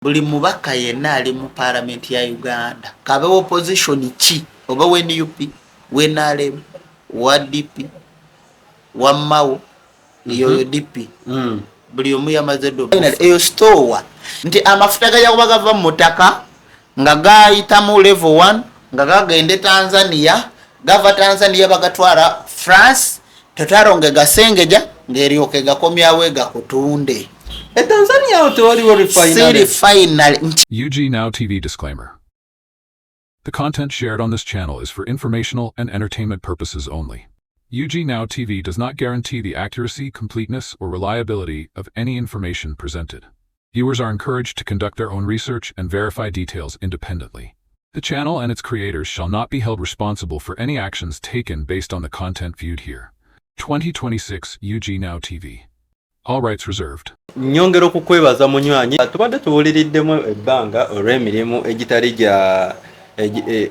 buli mubaka yenna ali mu parliament ya Uganda kabe opposition ki oba we NUP we NRM wa DP wa MAO iyo DP buli omu yamaze do eyo store nti amafuta gajja kuba gava mu ttaka nga gayita mu level 1 nga gagende Tanzania gava Tanzania bagatwara France totaronge gasengeja ngeryoke gakomyawe gakutunde Tanzania utawaliwo refinery. UG Now TV disclaimer. The content shared on this channel is for informational and entertainment purposes only. UG Now TV does not guarantee the accuracy, completeness, or reliability of any information presented. Viewers are encouraged to conduct their own research and verify details independently. The channel and its creators shall not be held responsible for any actions taken based on the content viewed here. 2026 UG Now TV. All rights reserved. Nyongero kukwebaza munywanyi tubadde tuwuliriddemu ebbanga olw'emirimu egitali gya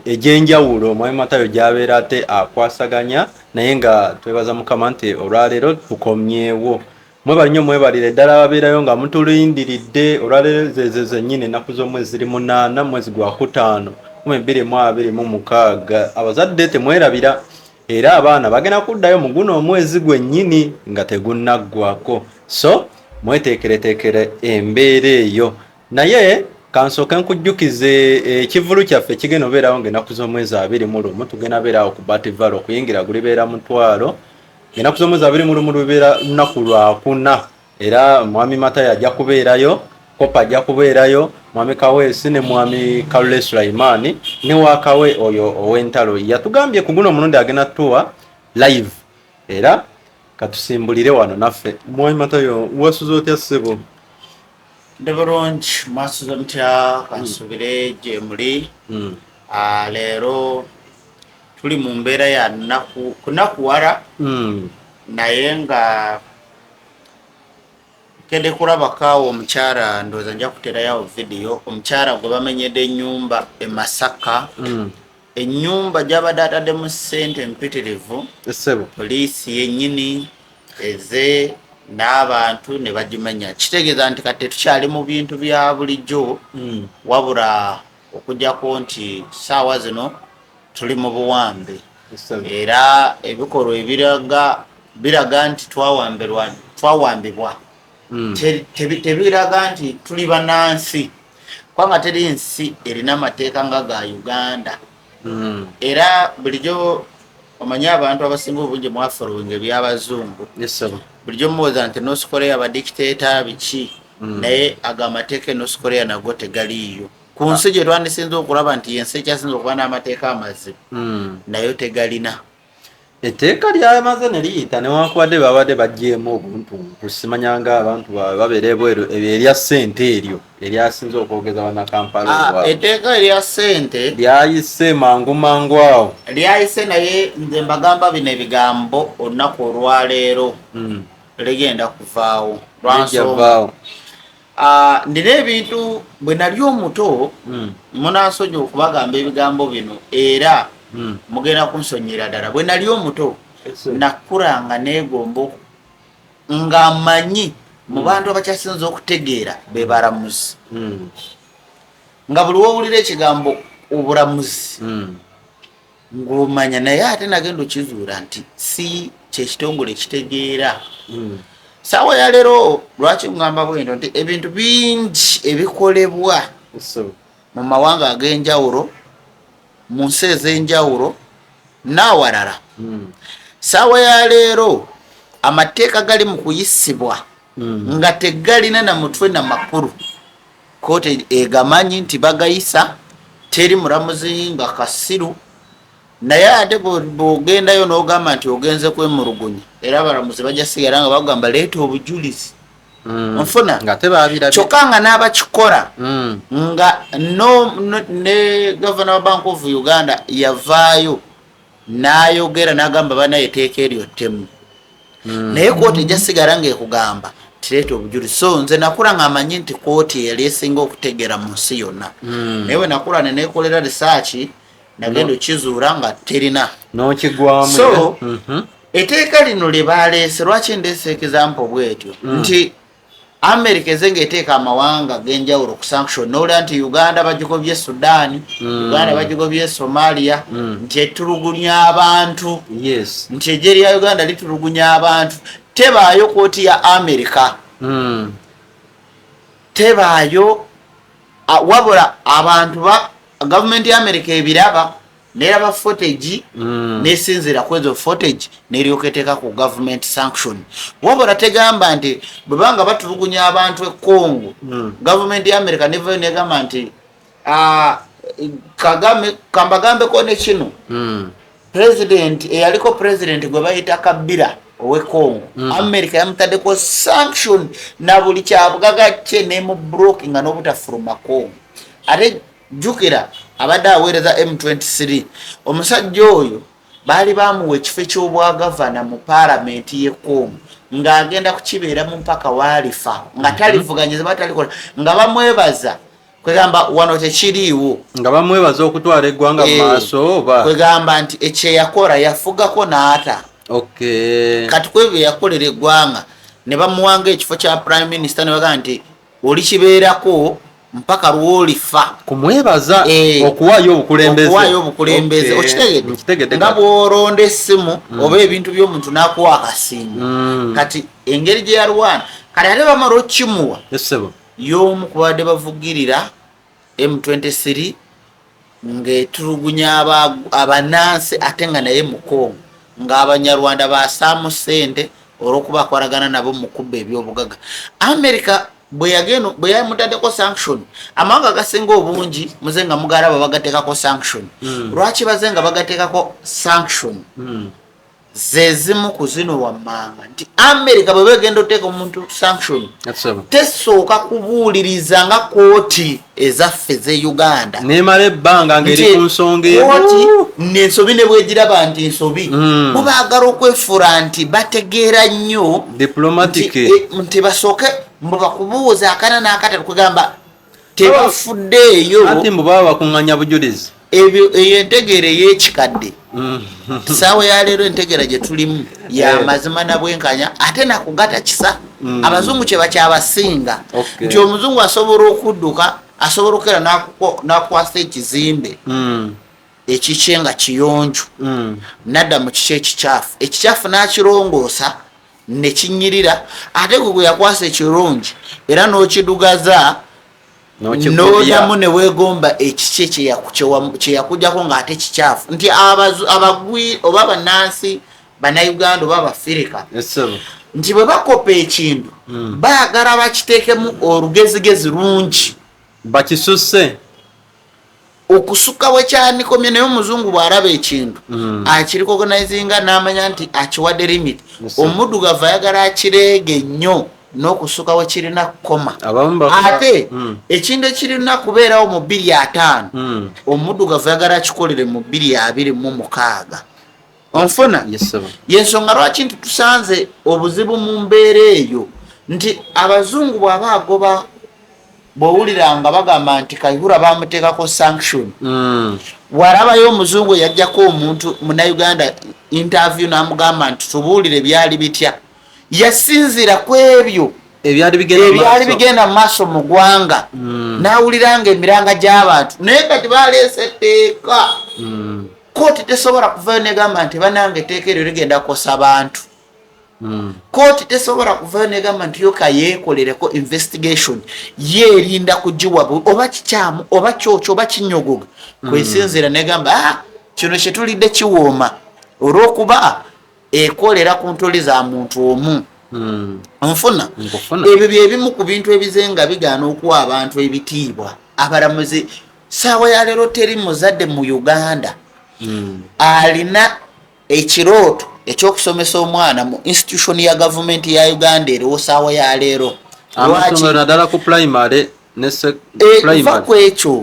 ejjenjawulo Mwami Matayo gy'abeera ate akwasaganya naye nga twebaza Mukama nti olwaleero tukomyewo mwebali nnyo mwebalire ddala ababeerayo nga mutulindiridde olwaleero zezo nnyini ennaku z'omwezi ziri 8 mwezi gwa 5 2026 abazadde temwerabira era abaana bagenda kuddayo mu guno omwezi gwennyini nga tegunnaggwako so mweteekereteekere embeera eyo naye kansooke nkujjukize ekivulu kyaffe kigenda obeerawo ng'ennaku z'omwezi 21 tugenda beerawo ku Bativalo okuyingira gulibeera mutwalo ng'ennaku z'omwezi 21 lubeera lunaku lwakuna era Mwami Matayo ajja kubeerayo Kopa ajja kubeerayo Mwami Kaweesi ne Mwami Kalule Sulaimani ne Wakawe oyo ow'entalo yatugambye ku guno omulundi agenda tuwa live era katusimbulire wano naffe Mwami Matayo wasuza otya ssebo Deborong masuza mutya kansubire gye muli leero tuli mu mbeera ya kunakuwala naye nga kende kulabakaawo omukyala ndooza nja kuterayo video omukyala gwe bamenyedde ennyumba e Masaka ennyumba gy'abadde ataddemu ssente mpitirivu poliisi yennyini eze n'abantu ne bagimenya kitegeeza nti kati tukyali mu bintu bya bulijjo wabula okugyako nti ssaawa zino tuli mu buwambe era ebikolwa biraga nti twawambibwa tebiraga nti tuli bannansi kubanga teri nsi erina amateeka nga ga Uganda era bulijjo omanya abantu abasinga obungi mwafolowinga ebyabazungu bulijjo muwooza nti North Korea badikiteeta biki naye aga amateeka North Korea nago tegaliiyo ku nsi gye twandisinza okulaba nti yensi ekyasinza okuba n'amateeka amazibu nayo tegalina etteeka lyamaze ne liyita newankubadde babadde baggyemu obuntu kusimanyanga abantu babeera ebweru ebyo erya ssente eryo eryasinza okwogeza bannakampala etteeka erya ssente lyayise mangu awo lyayise naye nze mbagamba bino ebigambo olunaku olwaleero ligenda kuvaawo lwansonga ndina ebintu bwe nali omuto munansonyi okubagamba ebigambo bino era mugenda kunsonyera ddala bwe nali omuto nakulanga neegomba nga mmanyi mu bantu abakyasinza okutegeera be balamuzi nga buli wowulira ekigambo obulamuzi ng'omanya naye ate nagenda okizuula nti si kyekitongole kitegeera saawa ya leero lwaki ngamba bwento nti ebintu bingi ebikolebwa mu mawanga ag'enjawulo mu nsi ez'enjawulo n'awalala saawa ya leero amateeka gali mu kuyisibwa nga tegalina na mutwe na makulu kooti egamanyi nti bagayisa teri mulamuzi nga kasiru naye ate bw'ogendayo n'ogamba nti ogenze kwemulugunya era abalamuzi bajja sigala nga bagamba leeta obujulizi nfuna kyokka nga n'abakikola nga ne Governor wa Bank of Uganda yavaayo n'ayogera n'agamba banaye etteeka eryo ttemu naye kooti ejja sigala ng'ekugamba tireeta obujulizi so nze nakula nga amanyi nti kooti yali esinga okutegeera mu nsi yonna naye we nakula ne neekolera risaaki nagenda okizuula nga terina n'okigwamu so etteeka lino lye baleese lwaki ndeese example bwetyo nti America ezenga eteeka amawanga genjawulo ku sanction n'olya nti Uganda bagigobye Sudan, Uganda bagigobye Somalia, nti etulugunya abantu, nti eggye lya Uganda litulugunya abantu. Tebaayo kooti ya America, tebaayo wabula abantu ba government ya America ebiraba neraba footage nesinzira kwezo footage neryoketeeka ku government sanction. Wabula tegamba nti bwebanga batulugunya abantu e Congo, government ya America nevayo negamba nti Kagame kambagambeko ne kino president eyaliko president gwe bayita Kabila owe Congo, America yamutaddeko sanction na buli kyabugaga kye ne mu blocking nga n'obutafuluma Congo. Ate jukira abadde aweereza M23 omusajja oyo baali bamuwa ekifo ky'obwagavana mu palamenti y'e Congo ng'agenda kukibeera mu mpaka walifa nga talivuganyiza batalikola nga bamwebaza kwegamba wano tekiriiwo nga bamwebaza okutwala eggwanga mu maaso oba kwegamba nti ekyeyakola yafugako n'ata. Kati kwebyo yakolera eggwanga ne bamuwanga ekifo kya prime minister ne bagamba nti olikibeerako mpaka lwolifa kumwebaza okuwaayo obukulembeze. Okitegedde nga bw'olonda essimu oba ebintu by'omuntu n'akuwa akasimu. Kati engeri gye yalwana kati ate bamala okkimuwa y'omu ku badde bavugirira M23 ng'etulugunya abanansi ate nga naye mu Congo ng'Abanyarwanda baasaamu ssente olw'okuba akolagana nabo mu kubba eby'obugaga. America bwe yamutaddeko sanction amawanga agasinga obungi muze nga mugalaba bagateekako sanction. Lwaki baze nga bagateekako sanction? Zezimu ku zino wammanga nti America bwe begenda oteeka omuntu sanction tesooka kubuuliriza nga kooti ezaffe ze Uganda nemala ebbanga ngeri ku nsonga kooti n'ensobi ne bwegiraba nti ensobi bo baagala okwefuula nti bategeera nnyo diplomatic nti basooke mbu bakubuuza akana n'akatatu kugamba tebafuddeeyo ati mbu baba bakuŋŋanya bujulizi. Ebyo entegeera ey'ekikadde saawa ya leero entegeera gye tulimu ya mazima na bwenkanya ate nakugata kisa. Abazungu kye bakyabasinga nti omuzungu asobola okudduka asobola okera n'akwasa ekizimbe ekikye nga kiyonju nadda mu kiki ekikyafu n'akirongoosa ne kinyirira ate gwe yakwasa ekirungi era n'okidugaza n'odamu ne weegomba ekiki kye yakujjako ng'ate kikyafu nti abagwi oba bannansi bannayuganda oba abafirika nti bwe bakopa ekintu baagala bakiteekemu olugezigezi lungi bakisusse okusuka bwe kyanikomye naye omuzungu bw'alaba ekintu akirikogonizinga n'amanya nti akiwadde limit. Omuddugavu ayagala akireege nnyo n'okusuka we kirina kukoma ate ekintu ekirina kubeerawo mu 2.5 omuddugavu ayagala akikolere mu 2.26. Onfuna yensonga lwaki nti tusanze obuzibu mu mbeera eyo nti abazungu bw'aba agoba bw'owulira nga bagamba nti Kayihura bamuteekako sanction walabayo omuzungu yajjako omuntu munnayuganda interview n'amugamba nti tubuulire byali bitya yasinzira ku ebyo ebyali bigenda mu maaso mu ggwanga n'awulira nga emiranga gy'abantu naye kati baleese etteeka kooti tesobola kuvayo negamba nti banange etteeka eryo ligenda kukosa abantu. Kooti tesobola kuvayo negamba nti yoka yeekolereko investigation yeerinda kugiwa oba kikyamu oba kyokyo oba kinyogoga kwesinzira negamba kino kye tulidde kiwooma olw'okuba ekolera ku ntoli za muntu omu. Nfuna ebyo byebimu ku bintu ebizenga bigaana okuwa abantu ebitiibwa. Abalamuzi saawa ya leero teri muzadde mu Uganda alina ekirooto ekyokusomesa omwana mu institution ya government ya Uganda eriwo saawa ya leero. Amasomero naddala ku primary ne primary kwekyo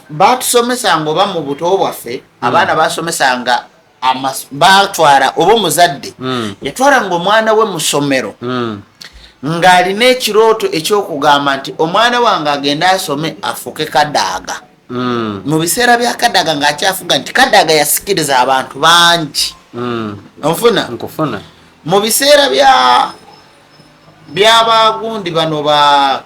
batusomesanga oba mu buto bwaffe abaana basomesanga batwala oba omuzadde yatwalanga omwana we mu ssomero ng'alina ekirooto ekyokugamba nti omwana wange agenda asome afuke Kadaaga. Mu biseera bya Kadaaga ng'akyafuga nti Kadaaga yasikiriza abantu bangi. Nkufuna mu biseera bya byaba gundi bano ba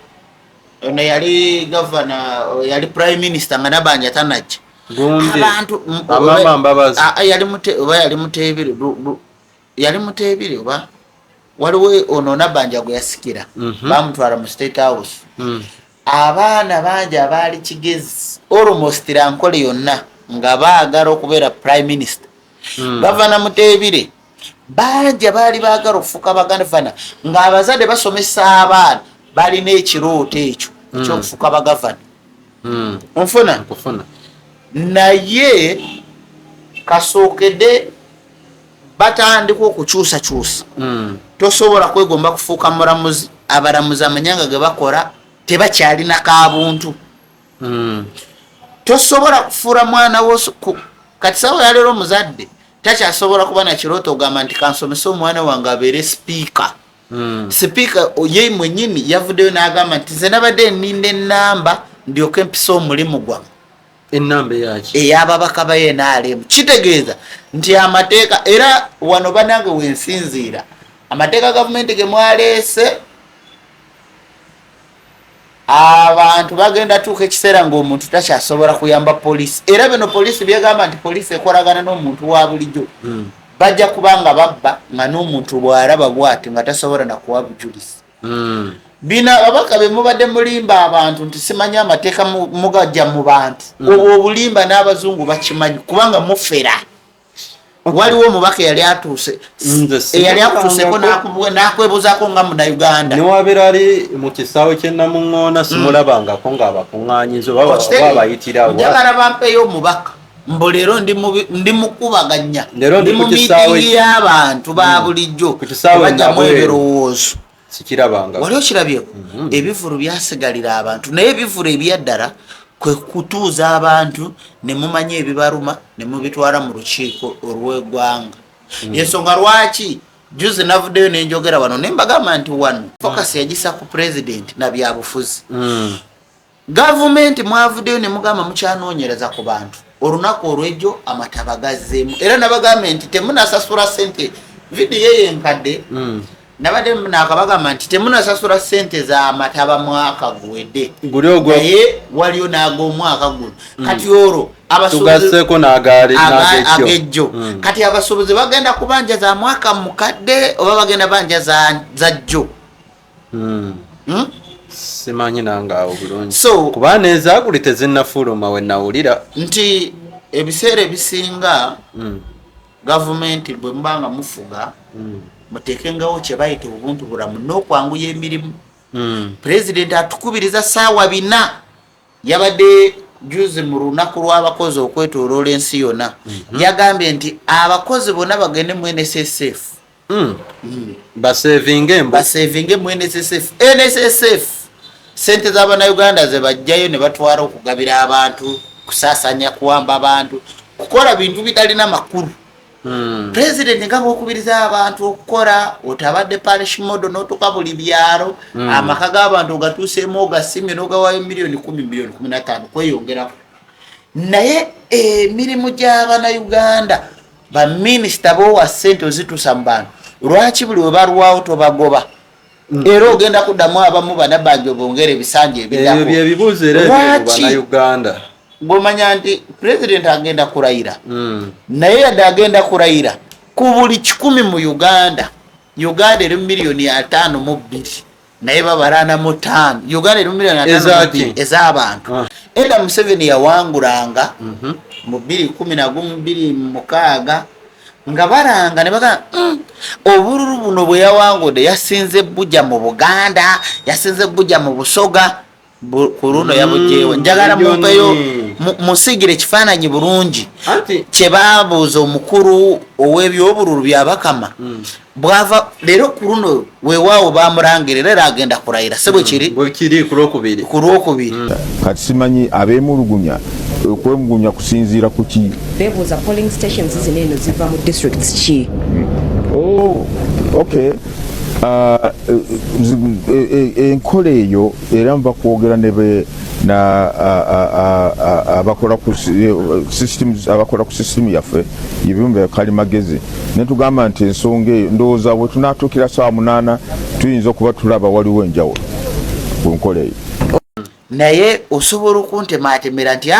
ono yali governor yali prime minister nga nabanja tanaje gundi abantu amama mbabazi yali mutebire oba waliwo ono nabanja gwe yasikira bamutwala mu state house abaana bangi abaali kigezi almost rankole yonna nga baagala okubeera prime minister gavana mutebire bangi baali baagala okufuuka bagavana ng'abazadde basomesa abaana balina ekirooto ekyo ekyokufuuka bagavana onfuna naye kasookedde batandika okukyusakyusa tosobola kwegomba kufuuka mulamuzi abalamuzi amanyanga ge bakola tebakyalinako abuntu tosobola kufuula mwana wo kati sawa yaleero omuzadde takyasobola kuba nakirooto ogamba nti kansomesa omwana wange abeere sipiika sipiika ye mwenyini yavuddeyo n'agamba nti nze nabadde nninda ennamba ndyoke empisa omulimu gwange ennamba eyaki ey'ababaka ba NRM kitegeeza nti amateeka era wano banange wensinziira amateeka gavumenti ge mwaleese abantu bagenda tuuka ekiseera ng'omuntu takyasobola kuyamba poliisi era bino poliisi byegamba nti poliisi ekolagana n'omuntu wa bulijjo bajja kubanga babba nga n'omuntu bw'alaba bw'ati nga tasobola nakuwa bujulizi bino ababaka be mubadde mulimba abantu nti simanyi amateeka mugajja mu bantu obwo obulimba n'abazungu bakimanyi kubanga mufera waliwo omubaka eyali atuuse eyali akutuuseko n'akwebuzaako nga Munauganda newabeera ali mu kisaawe ky'Namuŋŋoona simulabangako ng'abakuŋŋaanyiza oba bayitirawo njagala bampeeyo omubaka mbu leero ndi mukubaganya ndi mu miitingi y'abantu ba bulijjo bajjamu ebirowoozo sikirabanga wali okirabyeko ebivulu byasigalira abantu naye ebivulu ebyaddala kwe kutuuza abantu ne mumanya ebibaluma ne mubitwala mu lukiiko olw'eggwanga yensonga lwaki juzi navuddeyo nenjogera wano ne mbagamba nti wano focus yagisa ku president na byabufuzi gavumenti mwavuddeyo ne mugamba mukyanoonyereza ku bantu olunaku olw'ejjo amataba gazzeemu era nabagambye nti temunasasula sente vidiyo yenkadde nabadde nakabagamba nti temunasasula sente za mataba mwaka guwedde naye waliyo n'ag'omwaka guno kati olwo tugasseko n'agejjo kati abasuubuzi bagenda kubanja za mwaka mukadde oba bagenda banja za jjo simanyi nange awo bulungi kuba nezaaguli tezinnafuluma we nawulira nti ebiseera ebisinga gavumenti bwe mubanga mufuga mutekengawo kye bayita obuntu bulamu n'okwanguya emirimu pulezidenti atukubiriza ssaawa 4 yabadde juzi mu lunaku lw'abakozi okwetooloola ensi yonna yagambye nti abakozi bonna bagende mu NSSF basevinge mu NSSF sente z'Abannayuganda ze bajjayo ne batwala okugabira abantu kusaasanya kuwamba abantu kukola bintu bitalina makulu president nga bw'okubiriza abantu okukola otabadde parish model n'otuka buli byalo amaka g'abantu ogatuuseemu ogasimye n'ogawaayo miliyoni 10 miliyoni 15 kweyongerako naye emirimu gy'Abannayuganda baminisita b'owa ssente ozituusa mu bantu lwaki buli we balwawo tobagoba era ogenda kuddamu abamu bannabanja obongera ebisanja ebirako ebyo byebibuuzo era Bannayuganda bw'omanya nti president agenda kurayira naye yadde agenda kurayira ku buli 100 mu Uganda eri miliyoni 5.2 naye babalanamu 5 Uganda eri miliyoni 5.2 ez'abantu Edda Museveni yawangulanga mu 2011-2006 nga baranga ne baga obululu buno bwe yawangudde yasinze bujja mu Buganda yasinze bujja mu Busoga kuruno yabujeewo njagala mumpeyo musigire ekifaananyi bulungi kye baabuuza omukulu ow'ebyobululu byabakama bwava leero kuruno weewaawo bamulangirira era agenda kulayira se bwe kiri ku lwokubiri kati simanyi abeemulugunya okwemulugunya kusinziira ku ki beebuuza polling stations zino eno ziva mu districts ki okay enkola eyo era nva kwogera abakola ku system yaffe ebyumba bya kalimagezi ne tugamba nti ensonga eyo ndowooza bwe tunaatuukira ssaawa 8 tuyinza okuba tulaba waliwo enjawulo ku nkola eyo. Naye osobola okuntematemera nti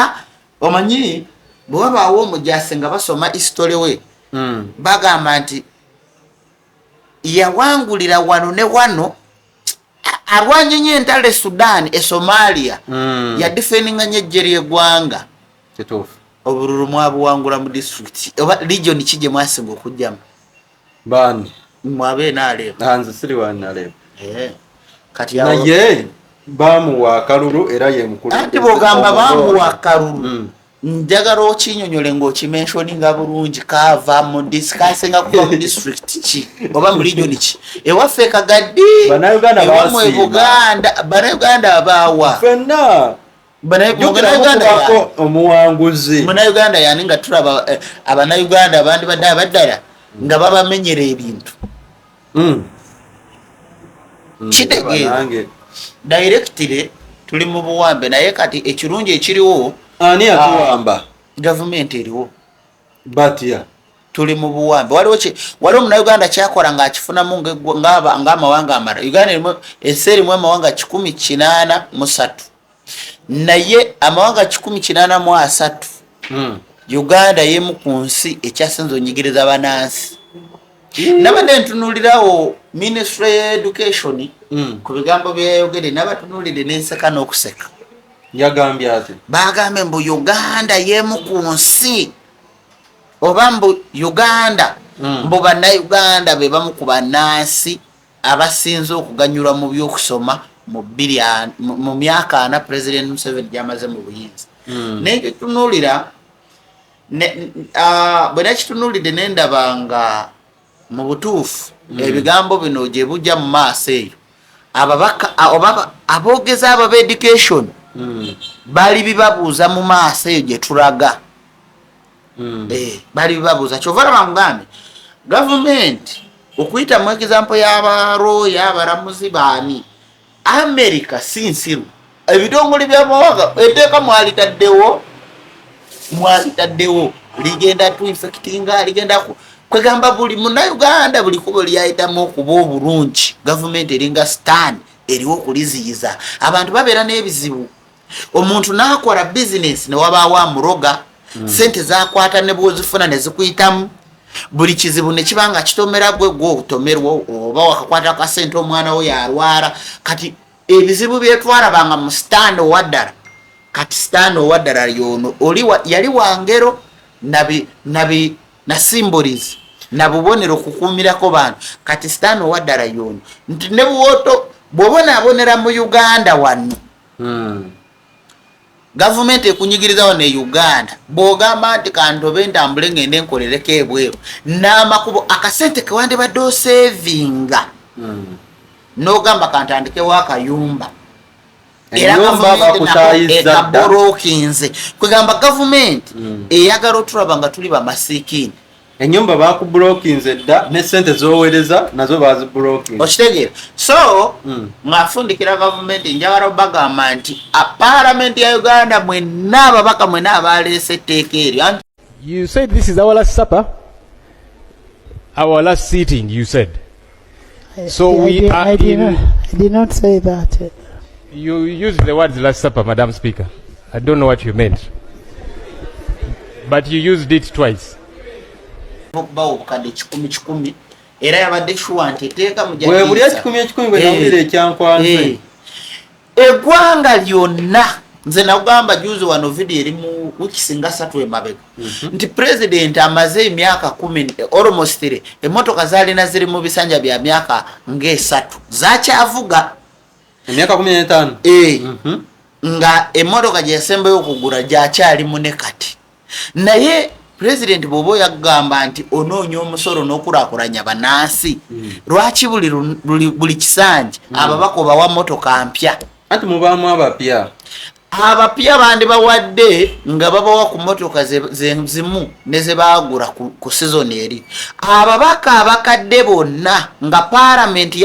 omanyi bwe wabaawo omujaasi nga basoma history we bagamba nti yawangulira wano ne wano arwanye nnyo entalo Sudan Somalia yadifeninga nnyo eggye ly'eggwanga obululu mwabuwangula mu district oba region ki gye mwasinga okujjamu bani mwabe naaleba hanze siri wanaleba kati naye bamuwa akalulu era ye mukulu anti bwogamba bamuwa akalulu njagala okinyonyole ng'okimensioninga bulungi kaava mu kasenga kuva mu district ki oba mu region ki ewaffe Kagaddi ewamwe Buganda Bannayuganda abaawa fenna omuwanguzi Munnayuganda yani nga tulaba Abannayuganda abandi badde abaddala nga babamenyera ebintu kitegeera directly tuli mu buwambe naye kati ekirungi ekiriwo ani atuwamba gavumenti eriwo batya tuli mu buwambe waliwo Munnayuganda kyakola ng'akifunamu ng'amawanga amara Uganda erimu ensi erimu amawanga 183 naye amawanga 183 Uganda yemu ku nsi ekyasinze onyigiriza banansi nabadde ntunuulirawo Ministry ya Education ku bigambo byayogere nabatunulire n'enseka n'okuseka yagambye ati bagambe mbu Uganda yemu ku nsi oba mbu Uganda mbu Bannayuganda be bamu ku bannansi abasinze okuganyulwa mu by'okusoma mu myaka 4 President Museveni gy'amaze mu buyinza naye tunuulira bwe nakitunulidde nendaba nga mu butuufu ebigambo bino gye bujja mu maaso eyo ababaka aboogeza aba education bali bibabuuza mu maaso eyo gye tulaga bali bibabuuza kyova laba mugambe gavumenti okuyita mu example y'abarooya abalamuzi baani America si nsiru ebitongole by'amawanga etteeka mwalitaddewo ligenda tu infectinga ligenda kwegamba buli Munnayuganda buli kubo lyayitamu okuba obulungi gavumenti eringa stand eriwo okuliziyiza abantu babeera n'ebizibu omuntu n'akola business ne wabaawo amuroga sente zakwata ne bwozifuna ne zikuyitamu buli kizibu ne kibanga kitomera gwe otomerwa oba wakakwata akasente omwana we yarwara kati ebizibu byetwalabanga mu stand owaddala kati stand owaddala yono yali wangero na symbolism na bubonero kukumirako bantu kati stand owaddala yono nti ne buwoto bw'obonaabonera mu Uganda wano gavumenti ekunyigirizawo ne Uganda bw'ogamba nti kantobe ntambule ngende nkolereko ebweru n'amakubo akasente kewandibadde osevinga n'ogamba kantandikewo akayumba era gavumenti ekaborokinze kwegamba gavumenti eyagala otulaba nga tuli bamasiikini enyumba bakublokinze dda ne sente zoweereza nazo baziblokinze okitegeera so ng'afundikira gavumenti njagala bagamba nti parliament ya Uganda mwenna ababaka mwenna abaleese etteeka eryo. You said this is our last supper, our last sitting, you said. So I did not say that. You used the words last supper, Madam Speaker. I don't know what you meant, but you used it twice. Obukadde 10 era yabadde shuwa nti etteeka buli 10 bwe nawulira ekyankwanze eggwanga lyonna nze nakugamba juzi wano video eri mu wiki singa 3 emabega nti president amaze emyaka 10 almost 3 emmotoka zalina ziri mu bisanja bya myaka nga3 zakyavuga emyaka 15 nga emmotoka gyeyasembayo okugula gyakyali munekati naye president bobo yagamba nti onoonya omusolo n'okulaakulanya bannansi lwaki buli kisanje ababaka obawa mmotoka mpya anti mubaamu abapya abapya bandi bawadde nga babawa ku motoka zimu ne ze baagula ku season eri. Ababaka abakadde bonna nga parliament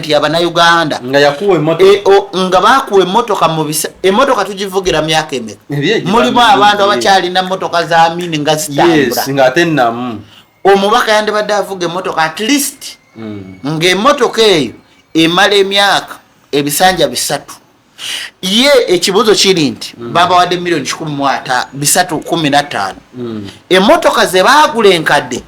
y'Abannayuganda nga yakuwa emmotoka nga baakuwa emmotoka mu bisa emmotoka tugivugira myaka emeka. Mulimu abantu abakyalina mmotoka za mini nga zitambula. nga ate nnamu. Omubaka yandibadde avuga emmotoka at least ng'emmotoka eyo emala emyaka ebisanja 3. Ye ekibuzo kiri nti baba wadde milioni 315. Emmotoka ze baagula enkadde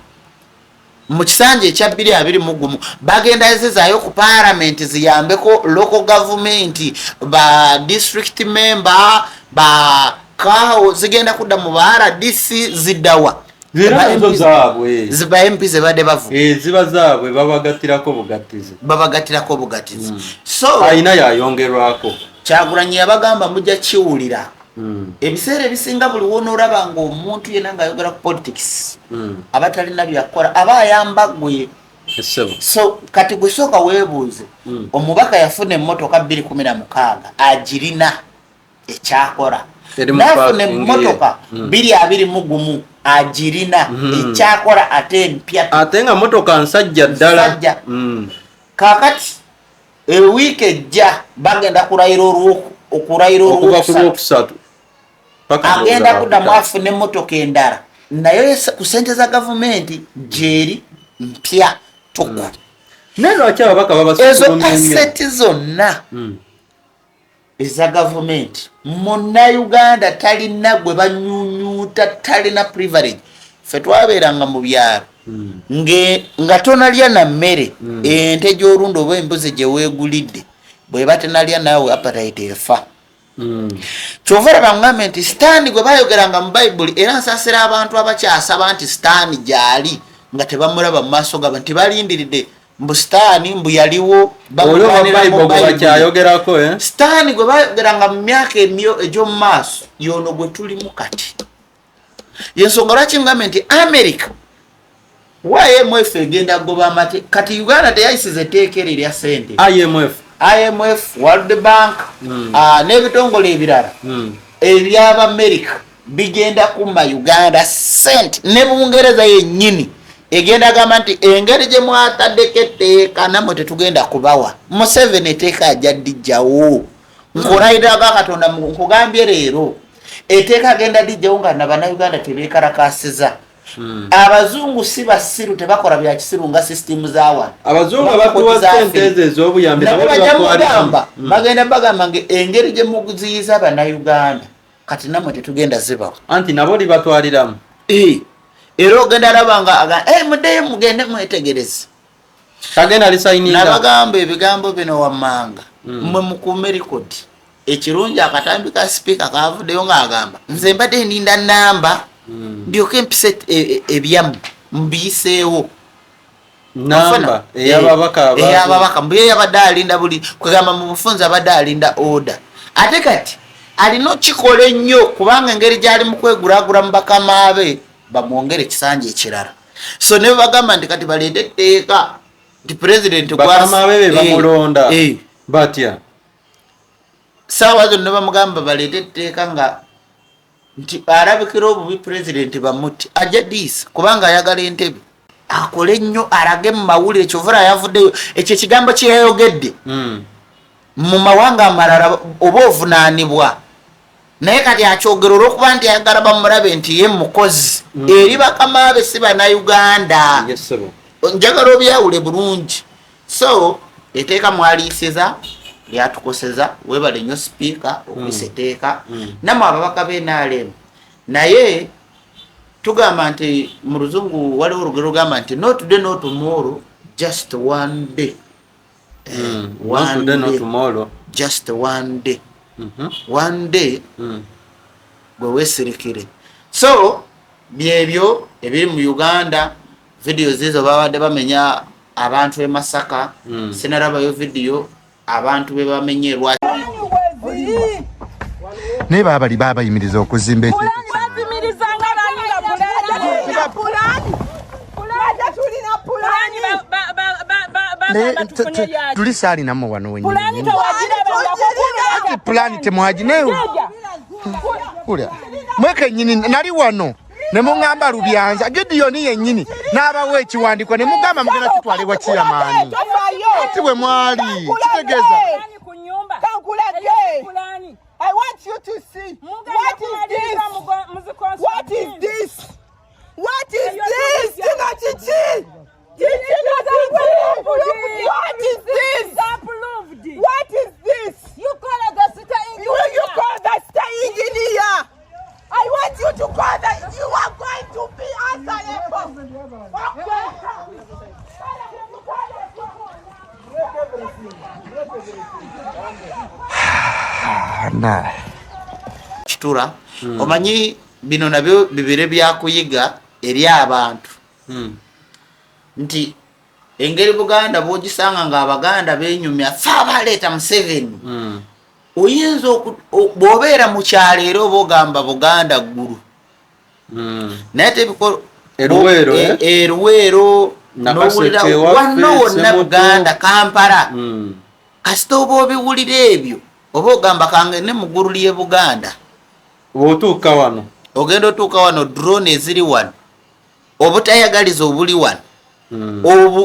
mu kisanja ekya 2021 bagenda yazizaayo ku parliament ziyambeko local government ba district member ba kawo zigenda kudda mu RDC ziddawa ziba MP zibadde bavu ziba zaabwe babagatirako bugatizi. So ayina yayongerwako Kyagulanyi yabagamba mujja kiwulira. Ebiseera ebisinga buli wonoolaba ng'omuntu yenna ng'ayogera ku politics abatalina byakola aba ayamba gwe. So kati gwe sooka weebuuze omubaka yafuna emmotoka 2016 agirina ekyakola. Nafuna emmotoka 2021 agirina ekyakola ate empya ate nga motoka nsajja ddala. Kaakati ewiiki ejja bagenda kulayira olwokusatu agenda kuddamu afune emmotoka endala naye ku ssente za gavumenti gyeri mpya tuku. Naye lwaki ababaka ezo aseti zonna eza gavumenti Munnayuganda talina gwe banyunyuuta, talina privilege. Ffe twabeeranga mu byalo nga tonalya na mmere ente gy'olunda oba embuzi gye weegulidde bw'eba tenalya naawe appetite efa. Kyova olaba ngambye nti sitaani gwe baayogeranga mu Bayibuli era nsaasira abantu abakyasaba nti sitaani gy'ali nga tebamulaba mu maaso gabo nti balindiridde mbu sitaani mbu yaliwo bakyayogerako. Sitaani gwe baayogeranga mu myaka egy'omu maaso y'ono gwe tulimu kati. Yensonga lwaki ngambye nti America IMF egenda goba amate kati Uganda teyayisiza etteeka eryo erya ssente. IMF, World Bank n'ebitongole ebirala eby'Amerika bigenda kumma Uganda ssente ne Bungereza yennyini egenda gamba nti engeri gye mwataddeko etteeka namwe tetugenda kubawa. Museveni etteeka ajja ddijjawo. Nkulayiriraga Katonda nkugambye leero etteeka agenda ddijjawo nga n'Abannayuganda tebeekalakasiza. Abazungu si basiru tebakola bya kisiru nga system zawa. Abazungu abatuwa ssente ezo ez'obuyambi bagamba bagenda bagamba engeri gye muguziyiza Abannayuganda kati namwe tetugenda zibawo. Anti nabo libatwaliramu. Era ogenda alabanga muddeyo mugende mwetegereze. Kagenda lisayininga. Nabagamba ebigambo bino wammanga mmwe mukuume rekodi. Ekirungi akatambi ka speaker kaavuddeyo ng'agamba nze mbadde ndinda namba ndyoke mpise ebyamu mbiyiseewo namba ey'ababaka mbuye yabadde alinda buli kwegamba mu bufunzi abadde alinda order. Ate kati alina okikola ennyo kubanga engeri gy'ali mu kwegulaagula mu bakama be bamwongere ekisanja ekirala. So ne bagamba nti kati baleete etteeka nti pulezidenti bakama be bamulonda batya saawa zonna bamugamba baleete etteeka nga nti arabikira obubi pulezidenti bamutti ajja diisa kubanga ayagala entebe akole nnyo alage mu mawulire. Kyovula yavuddeyo ekyo ekigambo kye yayogedde mu mawanga amalala oba ovunaanibwa naye kati akyogera olw'okuba nti ayagala bamulabe nti ye mukozi eri bakama be si Bannayuganda. Njagala obyawule bulungi. So etteeka mwaliisiza lyatukoseza webale nnyo speaker okuyisa etteeka namwe ababaka b'NRM. Naye tugamba nti mu luzungu waliwo olugero lugamba nti not today not tomorrow just one day. Just one day. One day gwe weesirikire. So byebyo ebiri mu Uganda. Videos ezo babadde bamenya abantu e Masaka. Sinalabayo video abantu be bamenyerwa ne babali babayimiriza okuzimba tuli saali namwe wano wenyini What plan temwagine? Kulia. Mweke nyini nali wano. Ne mungamba Rubyanza Gideoni yennyini n'abawe ekiwandiko ne mugamba mugenda kitwalibwa chairman. Ati we mwali kitegeza. I want you to see. What is this? What is this? What is this? What is this? What is this? You call the star engineer. You call the star engineer. I want you to call that. You are going to be answerable. Nah. Kitura omanyi bino nabyo bibire byakuyiga eri abantu nti engeri Buganda bogisanga nga Abaganda benyumya fabaleeta Museveni oyinza bwobeera mu kyalo era oba ogamba Buganda ggulu naye tebikolo Eruweero n'owulira wonna wonna Buganda Kampala kasita oba obiwulira ebyo oba ogamba kange ne muggulu lye Buganda otuuka wano ogenda otuuka wano drone eziri wano obutayagaliza obuli wano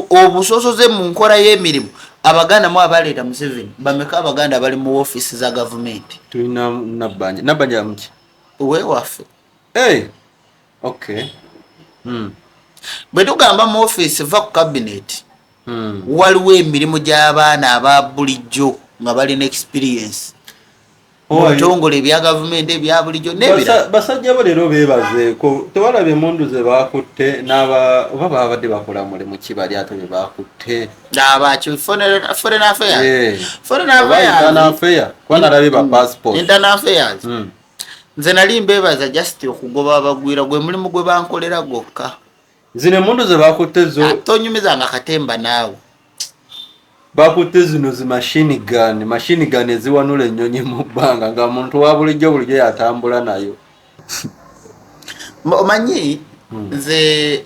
obusosoze mu nkola y'emirimu Abaganda mu abaleeta Museveni bameka Abaganda bali mu office za gavumenti tulina nabanja muki wewaffe okay bwe tugamba mu office va ku cabinet waliwo emirimu gy'abaana aba bulijjo nga balina experience mutongole ebya gavumenti ebya bulijjo nebira basajja bo leero beebazeeko tewalabye emundu ze baakutte oba baabadde bakola mulimu ki bali ate be baakutte abakyo foreign affairs kwanalabye ba passport internal affairs nze nali mbeebaza just okugoba abagwira gwe mulimu gwe bankolera gwokka zino emundu ze baakutte zo tonyumizanga katemba naawe bakutte zino zi machine gun eziwanula ennyonyi mu bbanga nga muntu wa bulijjo yatambula nayo omanyi nze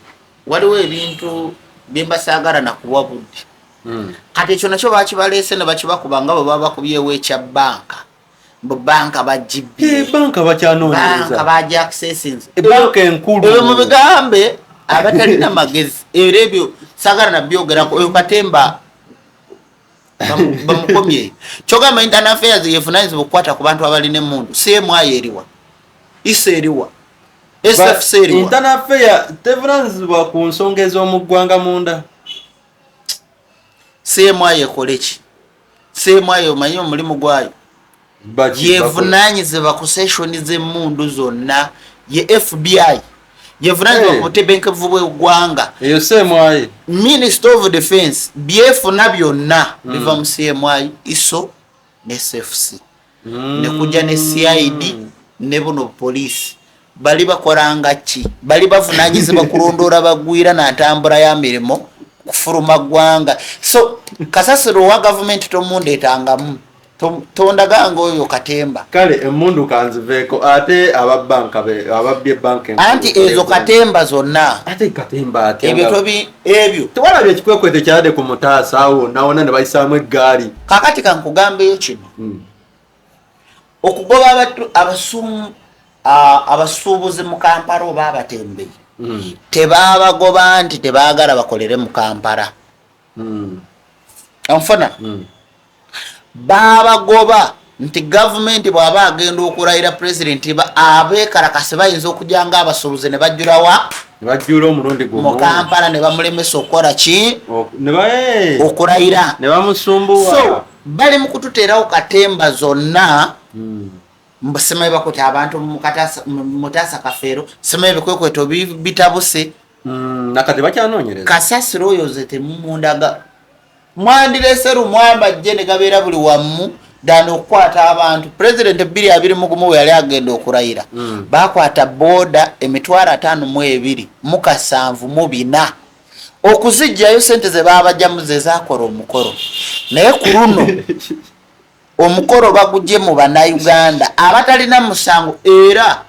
waliwo ebintu byembasaagala nakuwa budde kati ekyo nakyo bakibaleese ne bakibakuba nga bwe baba bakubyewo ekya banka banka bagibye banka bakyanoonyereza bagi accessinze banka enkulu eyo mu bigambe abatalina magezi era ebyo saagala nabyogerako oyo Katemba bamukomye kyogamba internal affairs yefunanyizibwa okukwata ku bantu abalina emundu CMI eriwa eriwa SFC eriwa internal affairs tevunanyizibwa ku nsonga ez'omu ggwanga munda CMI ekole ki CMI omanyi omulimu gwayo yevunanyizibwa ku sessioni z'emundu zonna ye FBI yevunanyizibwa ku butebenkevu bw'eggwanga eyo CMI Minister of Defense byefuna byonna biva mu CMI ISO ne SFC ne kujja ne CID ne buno police bali bakolanga ki bali bavunanyizibwa kulondoola bagwira na ntambula ya mirimo kufuluma ggwanga so kasasiro wa government tomundeetangamu tondaganga oyo Katemba kale emundu kanziveeko ate ababbye banka anti ezo Katemba zonna ate Katemba ebyo tewalabye ekikwekwete kyadde ku mutaasa awo nawona ne bayisaamu eggaali kakati kankugambeyo kino okugoba abasuubuzi mu Kampala oba abatembeyi tebabagoba nti tebaagala bakolere mu Kampala anfuna babagoba nti gavumenti bw'aba agenda okulayira president abeekalakasi bayinza okujja nga abasuubuzi ne bajjulawa bajjula omulundi gumu mu Kampala ne bamulemesa okukola ki okulayira ne bamusumbuwa so bali mu kututeerawo Katemba zonna mbasemaye bakote abantu mutaasa kafeero semaye bikwekweto bitabuse nakati bakyanoonyereza kasasiro oyo ze temumundaga mwandirese rumwamba jje ne gabeera buli wamu dani okukwata abantu president 2021 we yali agenda okulayira bakwata boda emitwalo 52 mu 7 okuzijjayo sente ze babajjamu ze zakola omukoro naye ku luno omukoro bagujje mu bannayuganda abatalina musango era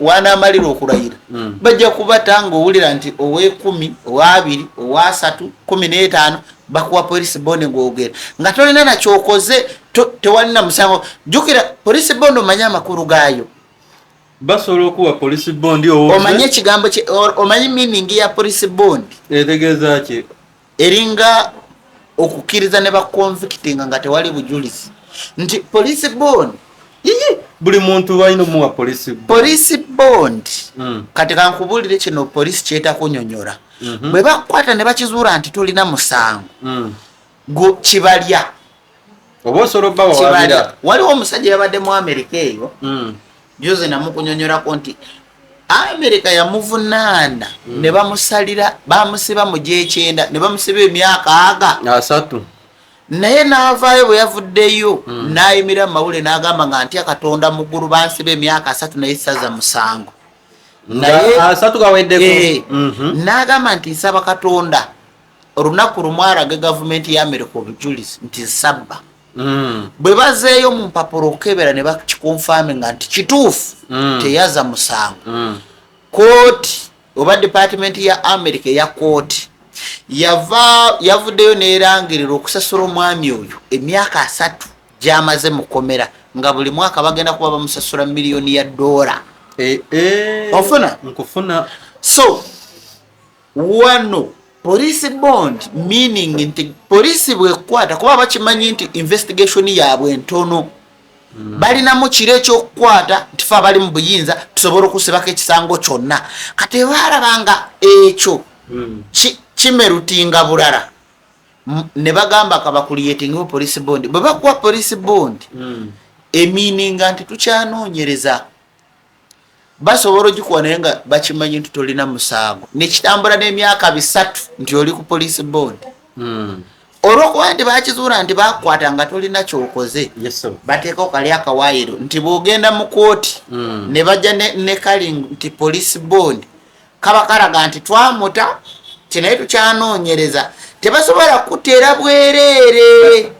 wanamalira okulayira bajja kubatanga owulira nti owe 10 owa 2 owa 3 15 bakuwa police bond ng'ogera nga tolina nakyokoze tewalina musango. Jukira police bond omanya amakulu gaayo. Basobola okuwa police bond omanye ekigambo omanyi meaning ya police bond etegeeza ki? Eringa okukkiriza ne bakonvictinga nga tewali bujulizi nti police bond buli muntu balina omuwa police bond. Kati kankubulire kino police kyeta kunyonyola bwe bakwata ne bakizuula nti tolina musango kibalya oba osobola obbawa waliwo omusajja yabadde mu Amerika eyo juzi namukunyonyolako nti Amerika yamuvunaana ne bamusalira bamusiba mu G9 ne bamusiba emyaka 3 naye n'avaayo bwe yavuddeyo n'ayimira mu mawule n'agamba nga ntya Katonda mu ggulu bansiba emyaka 3 naye saza musango naye 3 gaweddeko n'agamba nti nsaba Katonda olunaku lumu alage gavumenti ya Amerika obujulizi nti nsabba bwe bazeeyo mu mpapuro okebera ne bakikonfaminga nti kituufu teyaza musango kooti oba department ya Amerika ya kooti yavuddeyo n'erangirira okusasula omwami oyo emyaka 3 gy'amaze mu kkomera nga buli mwaka bagenda kuba bamusasula miliyoni ya $. nkufuna so wano police bond meaning nti police bwekwata kuba bakimanyi nti investigation yaabwe ntono balinamu kiro ekyokukwata ntifa abali mu buyinza tusobola okusibako ekisango kyonna kati balabanga ekyo kimerutinga bulala ne bagamba kabakuliyetinga police bond bwe bakuwa police bond emininga nti tukyanoonyereza basobola ogikuwa naye nga bakimanyi nti tolina musango nekitambula n'emyaka 3 nti oli ku police bond olwokuba nti bakizuula nti bakwata nga tolina kyokoze bateekao kali akawaayiro nti bwogenda mu kooti ne bajja ne kali nti police bond kaba kalaga nti twamuta kinaye tukyanoonyereza tebasobola kuteera bwereere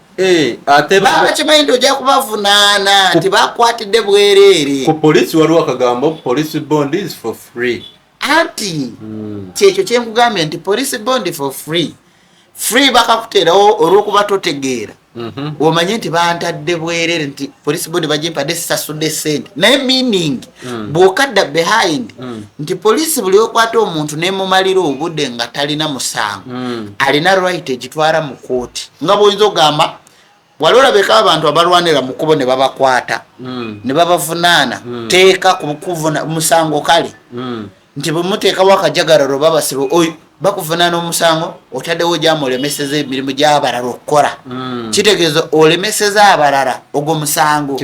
bakimanyi nti ojja kubavunaana nti bakwatidde bwereere. Ku police waliwo akagambo police bond is for free anti kyekyo kyenkugambye nti police bond for free bakakuteerawo olw'okuba totegeera omanye nti bantadde bwereere nti police bond bagimpadde sisasudde sente naye meaning bw'okadda behind nti police buli okwata omuntu nemumalira obudde nga talina musango alina right egitwala mu kooti nga bw'oyinza okugamba wali olabeka abantu abalwanira mu kkubo ne babakwata ne babavunaana teeka kuvuna musango kale nti bwe muteekawo akajagalalo babasiba oyo bakuvunaana omusango otaddewo gyama olemeseza emirimu gy'abalala okukola kitegeeza olemeseza abalala ogwo musango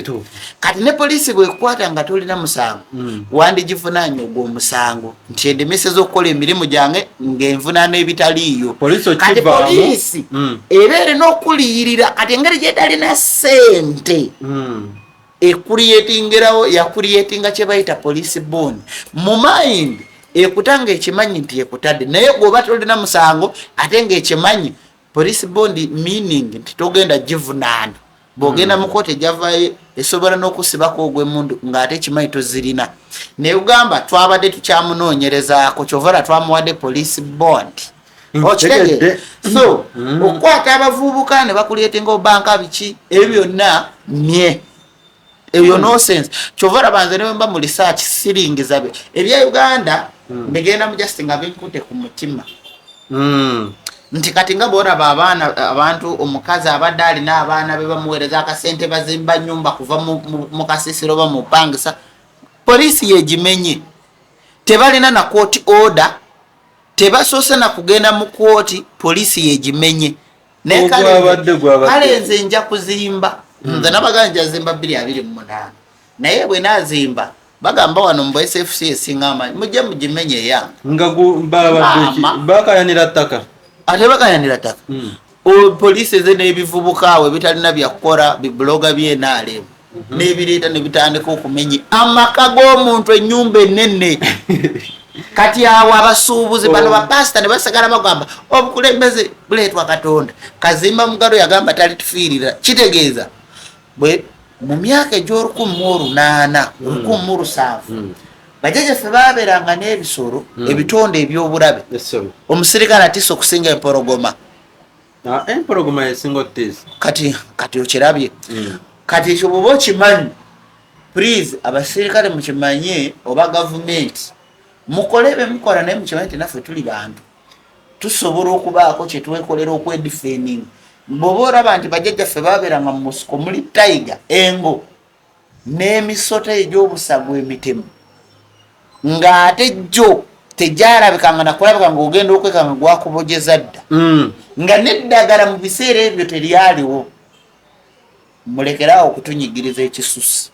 kati ne poliisi bwekukwata nga tolina musango wandigivunaanya ogwo omusango nti endemeseza okukola emirimu gyange ng'envunaana ebitaliiyo kati poliisi era erina okuliyirira kati engeri gyetalina ssente ekuriyetingirawo yakuriyetinga kye bayita police bond mu mind ekutanga ekimanyi nti ekutadde naye gwoba tolina musango ate ng'ekimanyi police bond meaning nti togenda givunaana bw'ogenda mu kooti ejavayo esobola n'okusibako ogw'emundu ng'ate ekimanyi tozirina naye ugamba twabadde tukyamunoonyerezaako kyovala twamuwadde police bond okitegedde so okukwata abavubuka ne bakuleetenga obanka biki ebyo byonna mye ebyo no sense kyovala banze ne mba mu research siringiza ebya Uganda mbegenda mu just nga binkute ku mutima nti kati nga bw'olaba abaana abantu omukazi abadde alina abaana be bamuweereza akasente bazimba nyumba kuva mu kasisiro oba mu pangisa poliisi yegimenye tebalina na court order tebasoose na kugenda mu kooti poliisi yegimenye naye kale nze nja kuzimba nze nabaganja zimba 228 naye bwe nazimba bagamba wano mu SFC esingama mujja mugimenye yange nga bakayanira ttaka ate bakayanira ttaka poliisi ze n'ebivubukawe bitalina byakukora bibloga byenaalemu n'ebireeta ne bitandika okumenya amaka g'omuntu ennyumba ennene kati awo abasuubuzi bano bapasita ne basagala bagamba obukulembeze buleetwa Katonda kazimba mugalo yagamba talitufiirira kitegeeza bwe mu myaka egy'olukumu8 17 bajjajjaffe baabeeranga n'ebisolo ebitonde eby'obulabe omusirikale atiisa okusinga empologoma empologoma esinga ottisa kati okirabye kati ekyo bwoba okimanyi please abasirikale mukimanye oba gavumenti mukole bemukola naye mukimanyi nti naffe tuli bantu tusobola okubaako kyetwekolera okwedifending bwoba olaba nti bajjajjaffe babeeranga mu musiko muli tayiga engo n'emisota egy'obusagu emitemu ng'ate jjo tegyalabikanga nakulabika ng'ogenda okwekanga gwakubojeza dda nga neddagala mu biseera ebyo teryaliwo mulekerawo okutunyigiriza ekisusi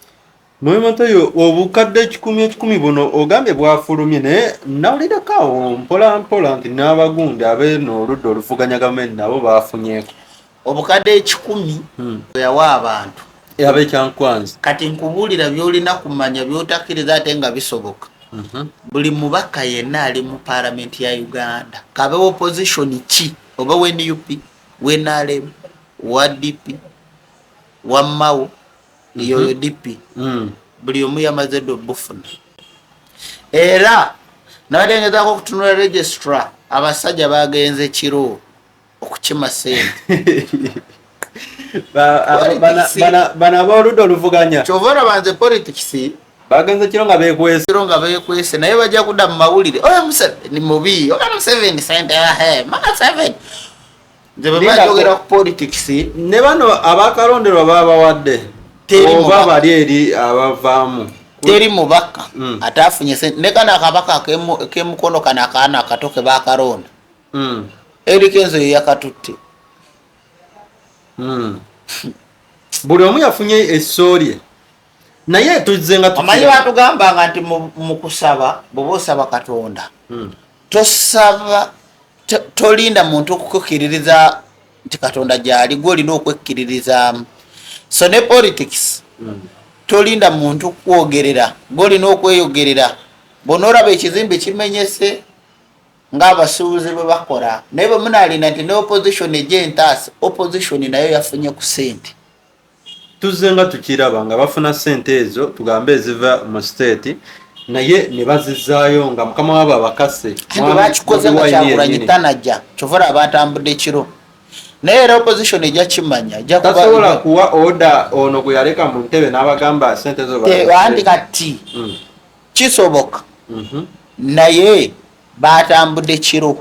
Mwematayo obukadde 10 buno ogambye bwafulumye naye nawulirako mpola nti n'abagundi abeeno oludda oluvuganya gavumenti nabo bafunyeeko obukadde 10 yawa abantu ab'ekyankwanzi kati nkubuulira byolina kumanya byotakkiriza ate nga bisoboka buli mubaka yenna ali mu paalamenti ya Uganda kabe opposition ki oba WNUP WNRM WDP wammawo yoyo DP buli omu yamaze ddo bufuna era nabatengezaako okutunula registrar abasajja bagenze kiro okukima sente bana aboludda oluvuganya kyova olabanze politics bagenze kiro nga beekwese naye bajja kudda mu mawulire oyo Museveni mubi oga Museveni sente Museveni nze bebajogera ku politics ne bano abakalonderwa babawadde oba bali eri abavaamu teri mubaka ate afunye sente ne kana akabaka kemukono kana akaana akatoke bakalonda eriko enzo yeyakatutte buli omu yafunye essoolye naye tuzze nga amanyi batugambanga nti mu kusaba bwoba osaba Katonda tosaba tolinda muntu okukkiririza nti Katonda gyali gwe olina okwekkiririzaamu so ne politics tolinda muntu kwogerera gwe olina okweyogerera bona olaba ekizimbe kimenyese ng'abasuubuzi bwe bakola naye bwe munaalina nti ne opposition egyentaasa opposition nayo yafunye ku sente tuzze nga tukiraba nga bafuna sente ezo tugambe eziva mu state naye ne bazizaayo nga mukama waabo abakase bakikoze nga Kyagulanyi tanajja kyovula batambudde kiro naye era opposition ejja kimanya tasobola kuwa order ono gwe yaleka mu ntebe n'abagamba sente zo andi kati kisoboka naye batambudde kiro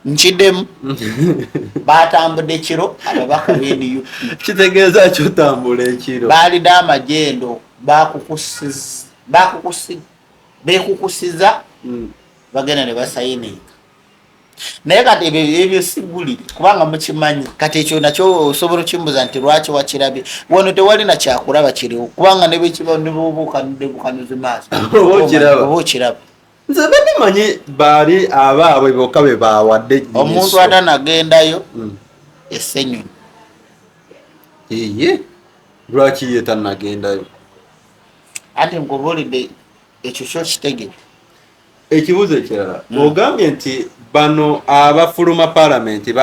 nkiddemu batambudde kiro ababaka b'NUP kitegeeza kyotambula ekiro baalida amagendo bekukusiza bagenda ne basayininga naye kati ebyo sigulire kubanga mukimanyi kati ekyo nakyo osobola okimbuza nti lwaki wakirabye wano tewali na kyakulaba kiriwo kubanga nebekiba nebubukanuzi maaso oba okiraba nze bendimanyi baali abaabwe bokka be bawadde omuntu atanagendayo essenyonyi eye lwaki ye tanagendayo anti nkubuulidde ekyo kyo kitegere ekibuzo ekirala ogambye nti bano abafuluma paalamenti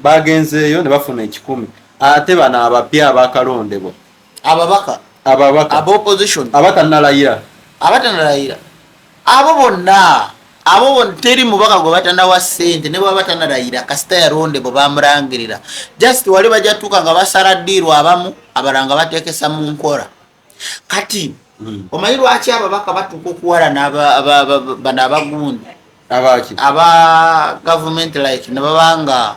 bagenzeeyo ne bafuna 10 ate bano abapya abakalondebwa ababaka ab'opposition abatannalayira abo bonna teri mubaka gwe batanawa ssente ne bwaba batanalayira kasita yalondebwa bamulangirira just wali bajatuuka nga basala ddiirwa abamu abalanga bateekesa mu nkola kati omanyi lwaki ababaka batuuka okuwalana bano abagundi aba government like ne babanga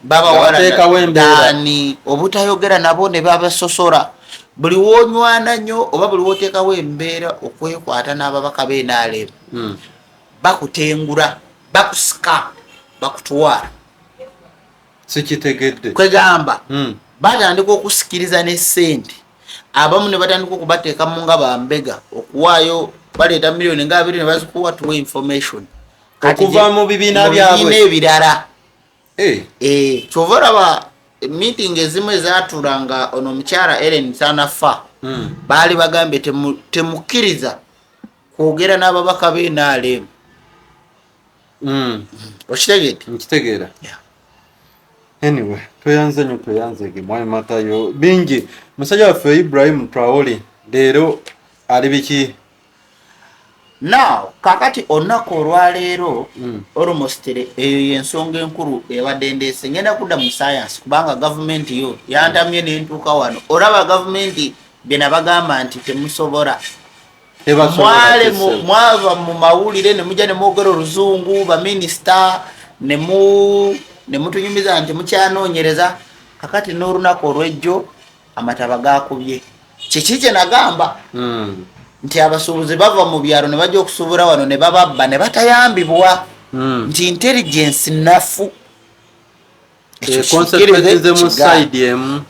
babawalani obutayogera nabo ne babasosola buli wonywana nnyo oba buli woteekawo embeera okwekwata n'ababaka b'NRM bakutengula bakusika bakutwala sikitegedde kwegamba batandika okusikiriza n'essente abamu ne batandika okubateekamu nga bambega okuwaayo baleeta miliyoni nga 2 ne bazikuwa tuwe information okuva mu bibiina byabwe ebirala kyova olaba meeting ezimu ezatulanga ono omukyala Ellen Sanafa baali bagambye temukkiriza kwogera n'ababaka b'NRM okitegeera anyway tweyanze nyo tweyanzege Mwematayo bingi musajja waffe Ibrahim Traore leero ali biki now kakati olunaku olwaleero almost eyo yensonga enkulu ebadde ndeese ngenda kudda mu science kubanga gavumenti yo yantamye nentuuka wano olaba gavumenti bye bagamba nti temusobola mwale mwava mu mawulire ne mujja ne mwogera oluzungu baminisita ne mutunyumiza nti mukyanoonyereza kakati n'olunaku olw'ejjo amataba gakubye kiki kye nagamba nti abasuubuzi bava mu byalo ne bajja okusuubula wano ne bababba ne batayambibwa nti intelligence nafu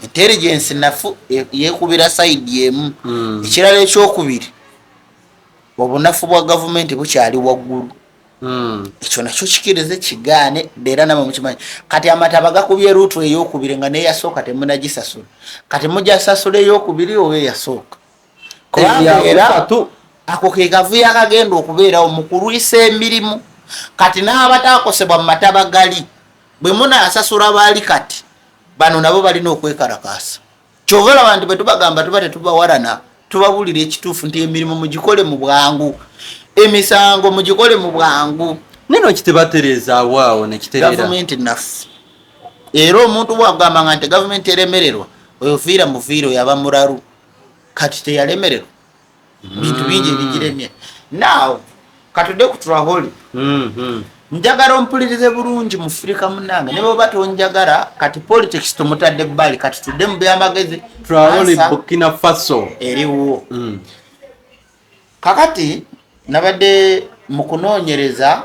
intelligence nafu yekubira side emu ekirala ekyokubiri obunafu bwa gavumenti bukyali waggulu ekyo nakyo kikirize kigaane era namwe mukimanyi kati amataba gakubye ruutu eyokubiri nga neyasooka temunagisasula kati mujasasula eyokubiri oba eyasooka era ako ke kavuyo akagenda okubeerawo mu kulwisa emirimu kati n'abatakosebwa mu mataba gali bwe munaasasula baali kati bano nabo balina okwekalakaasa kyova olaba nti bwe tubagamba tuba tetubawalana tubabulira ekituufu nti emirimu mugikole mu bwangu emisango mugikole mu bwangu nino kitebaterezaawo awo nekiterera gavumenti nafu era omuntu bwagamba nga nti gavumenti eremererwa oyo fiira mufiira oyo aba mulalu kati teyalemererwa bintu bingi ebigiremye now katudde kutulaholi njagala ompulirize bulungi mu Afrika munange ne bwe batonjagala kati politics tumutadde bbali kati tudde mu byamagezi tulaholi Burkina Faso eriwo kakati nabadde mu kunoonyereza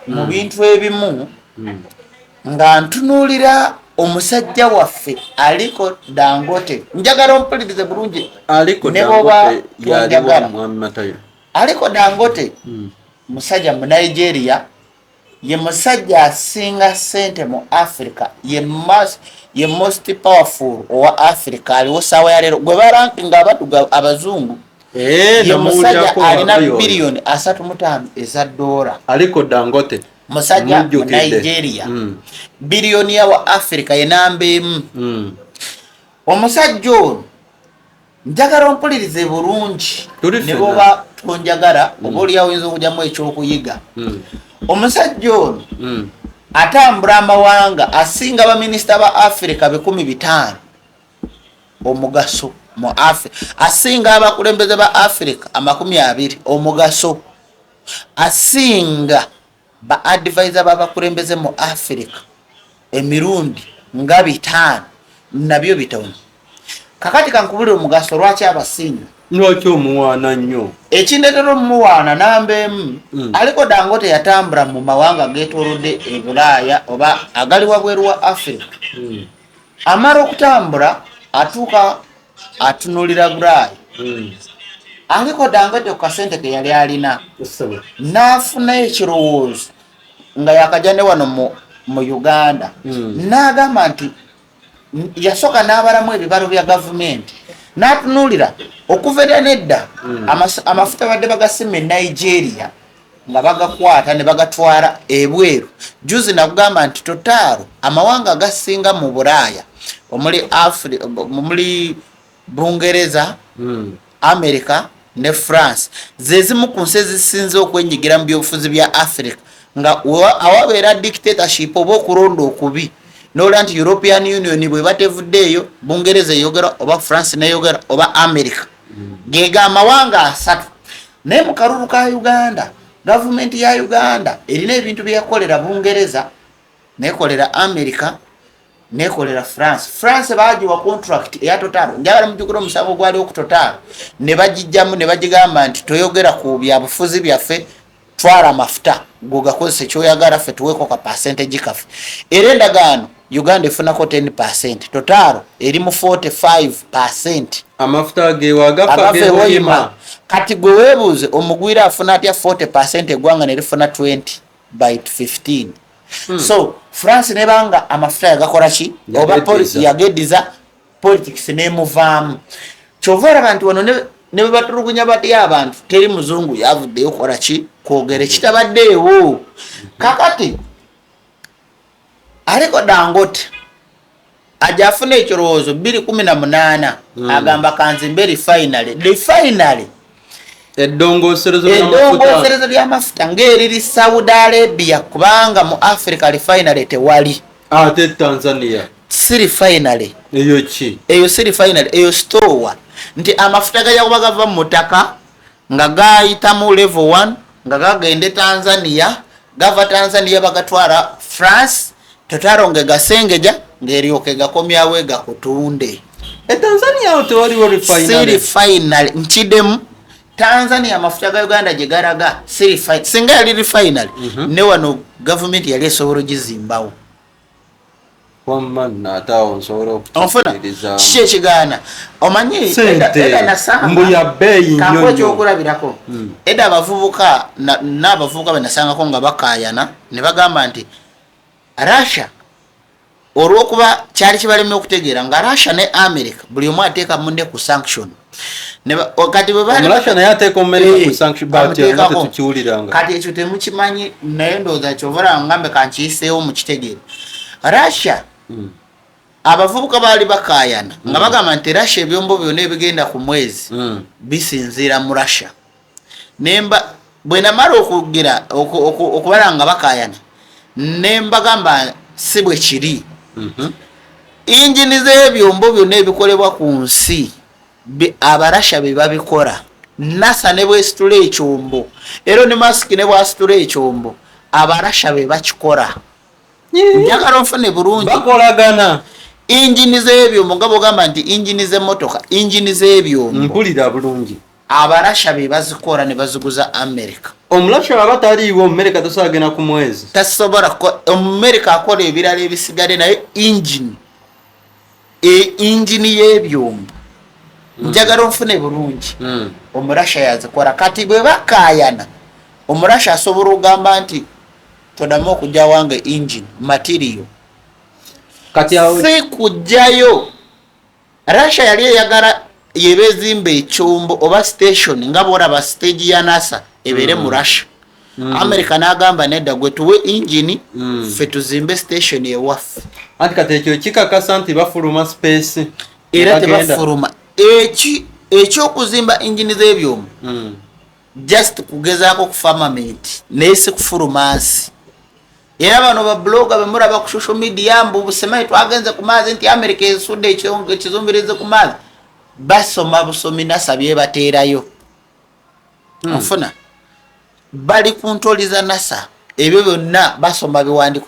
mu bintu ebimu nga ntunuulira omusajja waffe Aliko Dangote njagala ompulirize bulungi Aliko Dangote musajja mu Nigeria ye musajja asinga sente mu Africa ye most powerful owa Africa aliwo sawa ya leero gwe barankinga abatuga abazungu ye musajja alina bilioni 35 eza dola Aliko Dangote musajja mu Nigeria bilioni ya wa Africa ye nambe omusajja ono njagala ompulirize bulungi ne boba tonjagala oba oliawo oyinza okujjamu ekyokuyiga omusajja ono atambula amawanga asinga baminisita ba Africa 15 omugaso mu Africa asinga abakulembeze ba Africa 20 omugaso asinga ba advisor babakulembeze mu Africa emirundi nga 5 nabyo bitono kakati kankubulira omugaso lwaki abasinga lwaki omuwaana nnyo ekindetera omuwaana nambemu Aliko Dangote yatambula mu mawanga geetoolodde e Bulaaya oba agali wabweru wa Africa amala okutambula atuuka atunulira Bulaaya Aliko Dangote ku kasente ke yali alina n'afunayo ekirowoozo nga yakajja ne wano mu Uganda n'agamba nti yasooka n'abalamu ebibalo bya gavumenti n'atunulira okuva era nedda amafuta badde bagasima e Nigeria nga bagakwata ne bagatwala ebweru juzi nakugamba nti totaalo amawanga gasinga mu Bulaaya omuli Bungereza America ne France zezimu ku nsi ezisinze okwenyigira mu byobufuzi bya Africa nga awabeera dictatorship oba okulonda okubi n'olwa nti European Union bwe batevuddeeyo Bungereza eyogera oba France neyogera oba America gega amawanga asatu naye mu kalulu ka Uganda gavumenti ya Uganda erina ebintu byeyakolera Bungereza nekolera America nekolera France bagiwa contract ya Total njagala mujukira omusango gwali oku Total ne bagijjamu ne bagigamba nti toyogera ku byabufuzi byaffe twala amafuta gogakozesa ekyoyagala ffe tuweeko ka percentage kaffe era endagaano Uganda efunako 10%, Total eri mu 45%. Amafuta gewaga gewoyima. Kati gwe webuuze omugwira afuna atya 40% eggwanga ne lifuna 20 by 15. So France nebanga amafuta yagakola ki oba policy yagediza politics nemuvaamu. Kyovera abantu wano ne batulugunya bati abantu teri muzungu yavudde okola ki kwogera kitabaddeewo. Kakati Aliko Dangote ajafuna ekirowoozo 2018 agamba kanzimbe refinery eddongooserezo ly'amafuta ng'eriri Saudi Arabia kubanga mu Africa refinery tewali. Ate Tanzania si refinery eyo ki? Eyo si refinery, eyo store. Nti amafuta gajja kuba gava mu ttaka nga gayita mu level 1 nga gagende Tanzania, gava Tanzania bagatwala France, totaronge gasengeja ng'eryoke gakomyawo gakutunde. Tanzania tewaliwo refinery. Si refinery nkidemu Tanzania amafuta ga Uganda gye garaga si refinery. Singa yali refinery ne wano government yali esobola ogizimbawo. Kiki ekigaana omanyi edda nasanga mbuya bbeeyi nnyo ekyokulabirako edda abavubuka n'abavubuka benasangako nga bakayana ne bagamba nti Russia olw'okuba kyali kibalema okutegeera nga Russia ne America buli omu ateeka munne ku sanction kati kati ekyo temukimanyi naye ndowooza kyovala ngambe kankiyiseewo mu kitegeero. Russia abavubuka baali bakayana nga bagamba nti Russia ebyombo byonna ebigenda ku mwezi bisinziira mu Russia. Nemba bwe namala okubala nga bakayana nemba gamba si bwe kiri. Injini z'ebyombo byonna ebikolebwa ku nsi Abarussia be babikola. NASA ne bwesitula ekyombo era ne Musk ne bwasitula ekyombo Abarussia be bakikola. Njagala nfune bulungi bakolagana injini z'ebyombo nga bwogamba nti injini z'emmotoka injini z'ebyombo mpulira bulungi Abarussia be bazikola ne baziguza America. Omurussia baba taliiwo America tosagena ku mwezi tasobola America akola ebirala ebisigale naye injini y'ebyombo njagala nfune bulungi Omurussia yazikola. Kati bwe bakayana Omurussia asobola okugamba nti todamu okujja wange engine material kati si kujjayo. Russia yali eyagala yebezimba ekyombo oba station nga bwolaba stage ya NASA ebere mu Russia. America n'agamba nedda gwe tuwe engine ffe tuzimbe station ewaffe. Anti kati ekyo kikakasa nti bafuluma space era tebafuluma ekyokuzimba engine z'ebyombo just kugezaako ku firmament naye si kufuluma nsi. Era bano ba blogger bemulaba ku social media mbu busemayi twagenze ku maazi nti America esudde ekizumbirize ku maazi basoma busomi NASA byebateerayo. Nfuna bali ku ntoliza NASA ebyo byonna basoma biwandiiko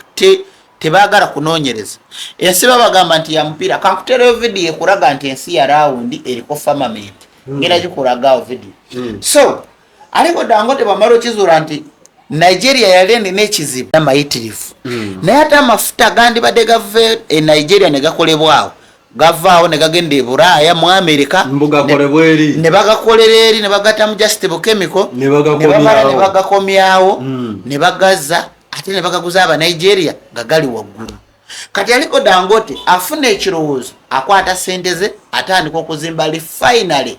tebaagala kunoonyereza. Ensi babagamba nti ya mupiira kankuteerayo video ekulaga nti ensi ya rawundi eriko firmament ngera gikulagawo video. So aliko Dangote bamala okizuula nti Nigeria yalende n'ekizibu n'amayitirivu naye ate amafuta gandibadde gava e Nigeria ne gakolebwawo gavaawo ne gagenda e Bulaaya mu America ne bagakolera eri ne bagata mu Just Chemical ne bamala ne bagakomyawo ne bagazza ate ne bagaguza aba Nigeria nga gali waggulu. Kati aliko Dangote afuna ekirowoozo akwata sente ze atandika okuzimba refinery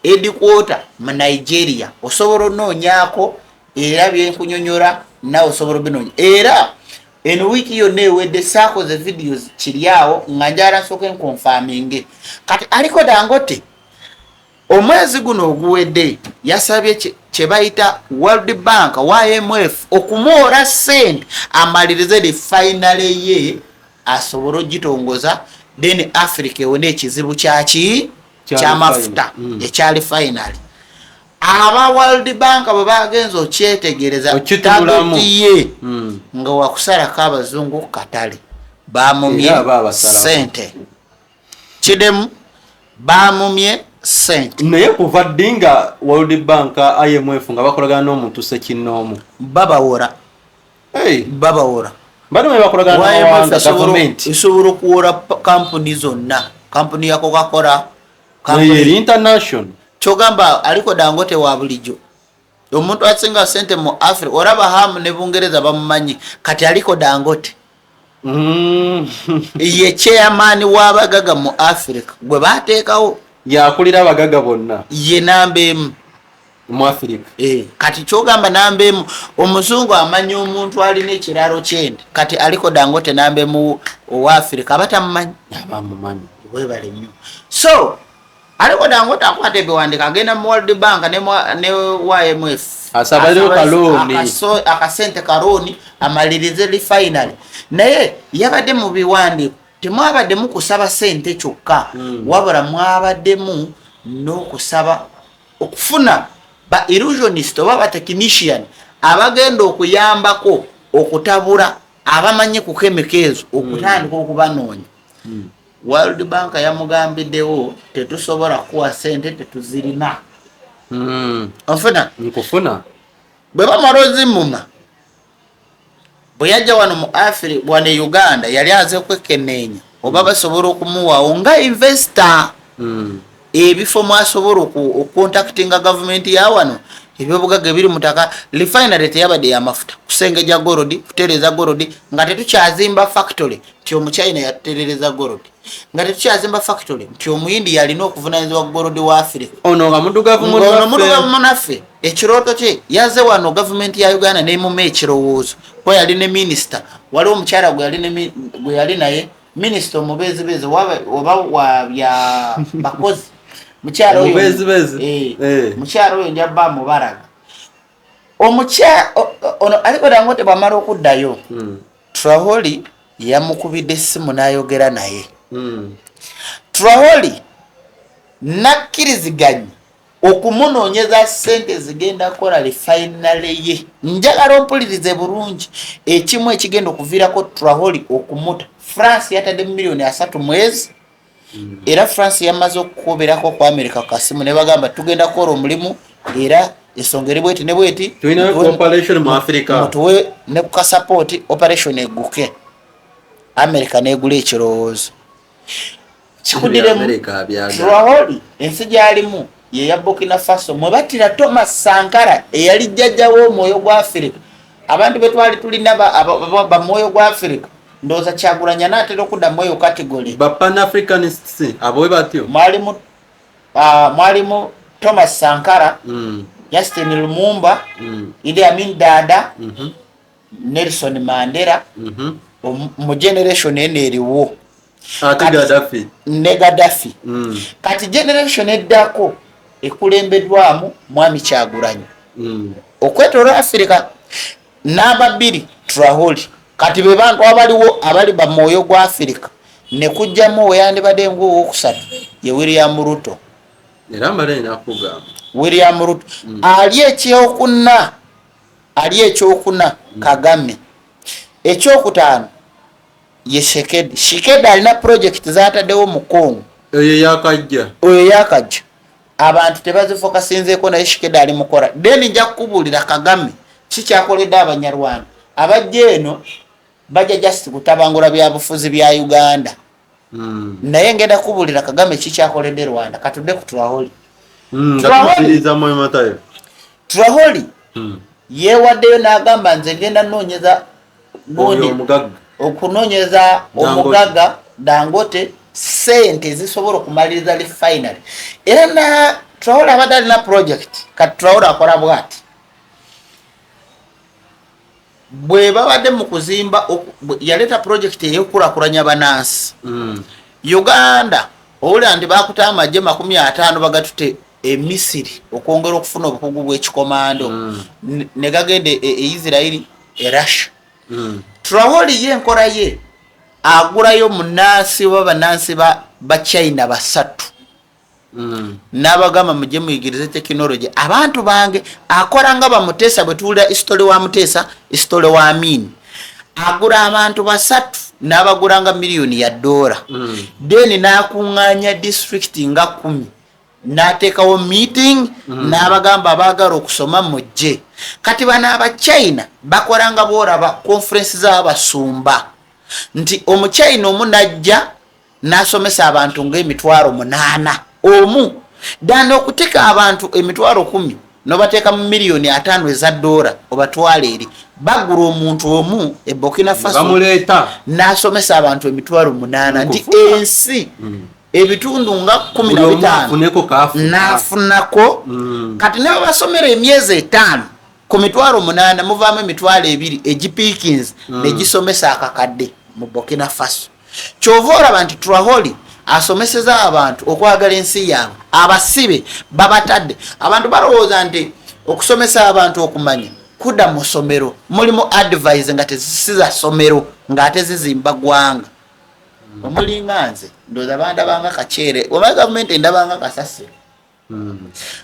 headquarter mu Nigeria. Osobola onoonyaako era byenkunyonyola nawe osobola binoonya. Era eno wiki yonna ewedde saakoze videos kiryawo nga njala nsooke nkonfaminge. Kati aliko Dangote omwezi guno oguwedde yasabye kye bayita World Bank YMF okumwora sente amalirize refinery ye asobole ogitongoza then Africa ewone ekizibu ky'amafuta ekya refinery. Aba World Bank bwe bagenza okyetegereza tagotiye nga wakusalako abazungu katale bamumye sente kidemu bamumye sente. Naye kuva ddinga World Bank IMF nga bakolagana n'omuntu sekinnoomu babawora babawora bano bwe bakolagana na government esobola okuwora kampuni zonna kampuni ya Coca-Cola kampuni international kyogamba aliko Dangote wa bulijjo omuntu asinga sente mu Africa oraba hamu ne Bungereza bamumanyi kati aliko Dangote ye chairman w'abagaga mu Africa gwe bateekawo yakulira abagaga bonna ye namba emu mu Africa kati kyogamba nambemu omuzungu amanyi omuntu alina ekiralo kyende kati aliko Dangote nambemu owa Africa abatamumanyi abamumanyi webale nnyo so aliko Dangote akwata ebiwandika agenda mu World Bank ne YMF asabaliro kaloni akasente karoni amalirize refinery naye yabadde mu biwandiko temwabaddemu kusaba sente kyokka wabula mwabaddemu n'okusaba okufuna ba illusionist oba ba technician abagenda okuyambako okutabula abamanyi ku chemicals okutandika okubanoonya World Bank yamugambiddewo tetusobola kuwa sente tetuzirina nkufuna bwe bamala ozimuma bwe yajja wano mu Africa wano Uganda yali aze kwekenneenya oba basobola okumuwaawo nga investor ebifo mwasobola okukontaktinga gavumenti ya wano ebyobugagga biri mutaka refinery teyabadde y'amafuta kusengeja gorodi kutereza gorodi nga tetukyazimba factory nti omuchina yaterereza gorodi nga tetukyazimba factory nti omuyindi yalina okuvunaanyizibwa gorodi wa Africa ono nga mudugavu munaffe ekirooto kye yaze wano gavumenti ya Uganda nemume ekirowoozo kwa yali ne minister waliwo omukyala gwe yali naye minister omubeezibezi oba wabya bakozi mukyala oyo mukyala oyo njaba mubaraga omukyala ono aliko Dangote bamala okuddayo Traore yamukubidde essimu n'ayogera naye Traore nakkiriziganya okumunoonyeza sente zigenda kola refinery ye njagala ompulirize bulungi ekimu ekigenda okuviirako Traore okumuta France yatadde milioni 3 mwezi era France yamaze okukoberako ku America kasimu ne bagamba tugenda kola omulimu era ensonga eri bweti ne bweti tulina operation mu Africa mutuwe ne ku support operation eguke America negula ekirowoozo kikudire Traore ensi gyalimu ye ya Burkina Faso mwe batira Thomas Sankara eyali jjajjawo omwoyo gwa Africa abantu betwali tulina ba mwoyo gwa Africa ndoza Kyagulanyi n'atera okudda mwoyo category ba Pan Africanists abo batyo mwalimu Thomas Sankara Justin Lumumba Idi Amin Dada Nelson Mandela mu generation ene eriwo Gaddafi kati generation eddako ekulembeddwamu mwami Kyagulanyi okwetoloola Africa n'ababiri Traore kati be bantu abaliwo abali ba mwoyo gwa Africa ne kujjamu weyandibadde ng'owokusatu ye William Ruto era malena akugamba William Ruto ali ekyokuna Kagame ekyokutaano ye Shekedi alina project zaataddewo mu Congo oyo yakajja abantu tebazifokasinzeeko naye Shekedi ali mukola then nja kukubuulira Kagame kikyakoledde Abanyarwanda abajja eno bajja just kutabangula byabufuzi bya Uganda naye ngenda kukubuulira Kagame kikyakoledde Rwanda katudde ku Traore Traore yeewaddeyo n'agamba nze ngenda nnoonyeza okunoonyeza omugagga Dangote sente zisobola okumaliriza refinery era na Traore abadde alina project kati Traore akola bwati bwe babadde mu kuzimba yaleeta project ey'okukulakulanya banansi Uganda owulira nti bakuta amagye 50 bagatute Misiri okwongera okufuna obukugu bw'ekikomando ne gagenda Israeli Russia Traore ye enkola ye agulayo munansi oba banansi ba China basatu n'abagamba mujye muyigirize technology abantu bange akola nga bamuteesa bwe tuwulira history wa muteesa history wa Amin agula abantu basatu n'abagula nga miliyoni ya $. Then n'akuŋŋaanya district nga 10 n'ateekawo meeting n'abagamba abaagala okusoma mujje kati bano aba China bakola nga boolaba conference z'abasumba nti omuchina omu najja n'asomesa abantu nga8,000 omu dana okuteeka abantu 10,000 nobateeka mu miliyoni 5 eza $, obatwale eri bagula omuntu omu Burkina Faso bamuleta n'asomesa abantu 8,000 nti ensi ebitundu nga 15 nafunako kati ne basomera emyezi 5 ku mitwalo 8 muvaamu emitwalo 2 egipiikins negisomesa akakadde mu Burkina Faso. Kyova olaba nti Traore asomeseza abantu okwagala ensi yaabwe, abasibe babatadde. Abantu balowooza nti okusomesa abantu okumanya kudda mu ssomero mulimu advise nga tezisiza ssomero ng'ate zizimba gwanga. Omulinga nze ndowooza bandabanga kaceere oba gavumenti endabanga kasasiro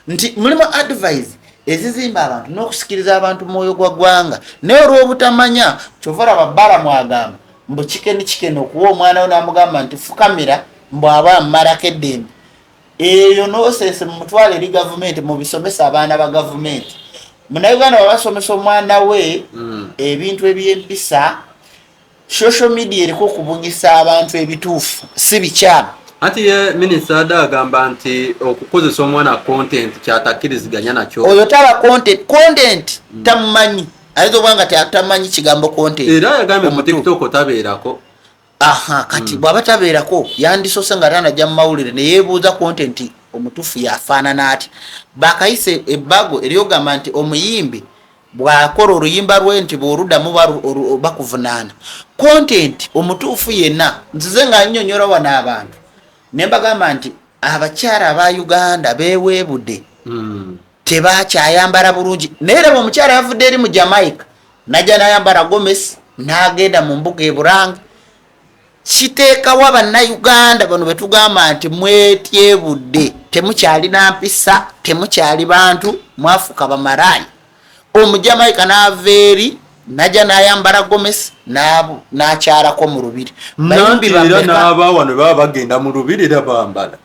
nti mulimu advise ezizimba abantu n'okusikiriza abantu mwoyo gwa ggwanga naye olw'obutamanya kyova olaba bbala mwagamba mbu kikeni okuwa omwana we n'amugamba nti fukamira mbu aba mmalako eddembe eyo n'oseese mu mutwalo eri gavumenti mu bisomesa abaana ba gavumenti. Munnayuganda babasomesa omwana we ebintu eby'empisa, social media eriko okubunyisa abantu ebituufu si bikyamu. Ati ye minisita Adda agamba nti okukozesa omwana content kyatakkiriziganya nakyo. Oyo taba content tamumanyi ayinza okuba nga tamanyi kigambo content. Era yagambye mu TikTok tabeerako. Kati bw'aba tabeerako yandisose nga tanajja mu mawulire ne yeebuuza content omutuufu yafaanana ati. Bakayise ebbago eryogamba nti omuyimbi bw'akola oluyimba lwe nti bw'oluddamu bakuvunaana. Content omutuufu yenna nzize nga nnyonnyola wano abantu ne mbagamba nti abakyala aba Uganda beeweebudde tebakyayambala bulungi. Naye laba omukyala yavudde eri mu Jamaica najja n'ayambala gomesi n'agenda mu mbuga e Bulange. Kiteekawo bannayuganda bano be tugamba nti mwetyebudde, temukyalina mpisa, temukyali bantu, mwafuka bamalaaya. Omujamaika n'ava eri najja n'ayambala gomesi n'akyalako mu lubiri. Era n'abaawa ne baba bagenda mu lubiri era bambala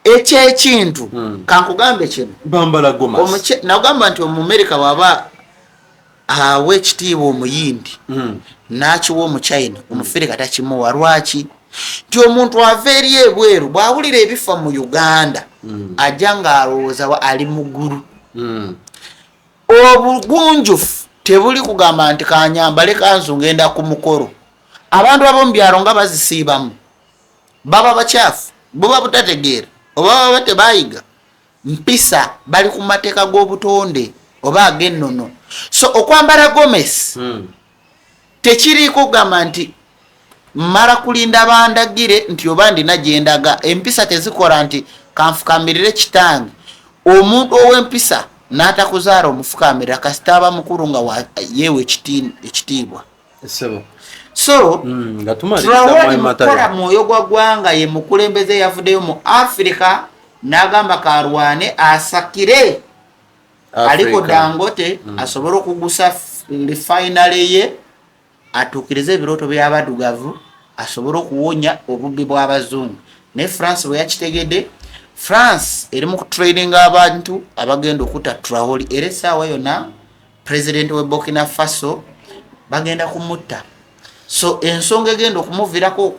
ekyekintu kankugambe kino bambala gomesi. Nagamba nti Omumerika bw'aba awa ekitiibwa omuyindi n'akiwa Omuchina Omufirika takimuwa. Lwaki? Nti omuntu ava eri ebweru bw'awulira ebifa mu Uganda ajja ng'alowooza ali mu ggulu. Obugunjufu tebuli kugamba nti kanyambale kanzu ngenda ku mukolo. Abantu ab'omu byalo nga bazisiibamu baba bakyafu buba butategeera oba baba tebayiga mpisa bali ku mateeka g'obutonde oba ag'ennono. So okwambala gomesi tekiriiko kugamba nti mmala kulinda bandagire nti oba ndina gyendaga. Empisa tezikola nti kanfukamirire kitange. Omuntu ow'empisa n'atakuzaala omufukamirira kasita aba mukulu nga yeewe ekitiibwa. So Traore mukola mwoyo gwa ggwanga ye mukulembeze yavuddeyo mu Africa n'agamba karwane asakire aliko Dangote asobole okugusa refinery ye atuukirize ebirooto by'abadugavu asobole okuwonya obubbi bw'abazungu. Ne France bwe yakitegedde, France eri mu kutraininga abantu abagenda okutta Traore era essaawa yonna president we Burkina Faso bagenda kumutta. So ensonga egenda okumuviirako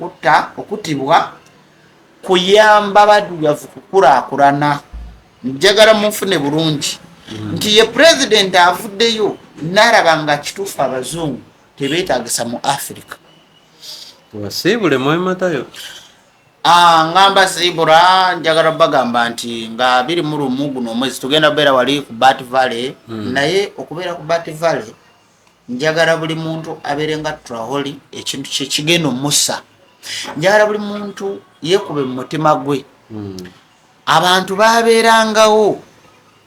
okuttibwa kuyamba badugavu kukulaakulana. Njagala munfune bulungi nti ye president avuddeyo n'alaba nga kituufu abazungu tebeetaagisa mu Africa. Wasiibule mwematayo. Ngamba siibula njagala bagamba nti nga 21 guno omwezi tugenda kubeera wali ku Bat Valley. Naye okubeera ku Bat Valley njagala buli muntu abeere nga Traore ekintu kye kigenda omussa. Njagala buli muntu yeekube mu mutima gwe. Abantu babeerangawo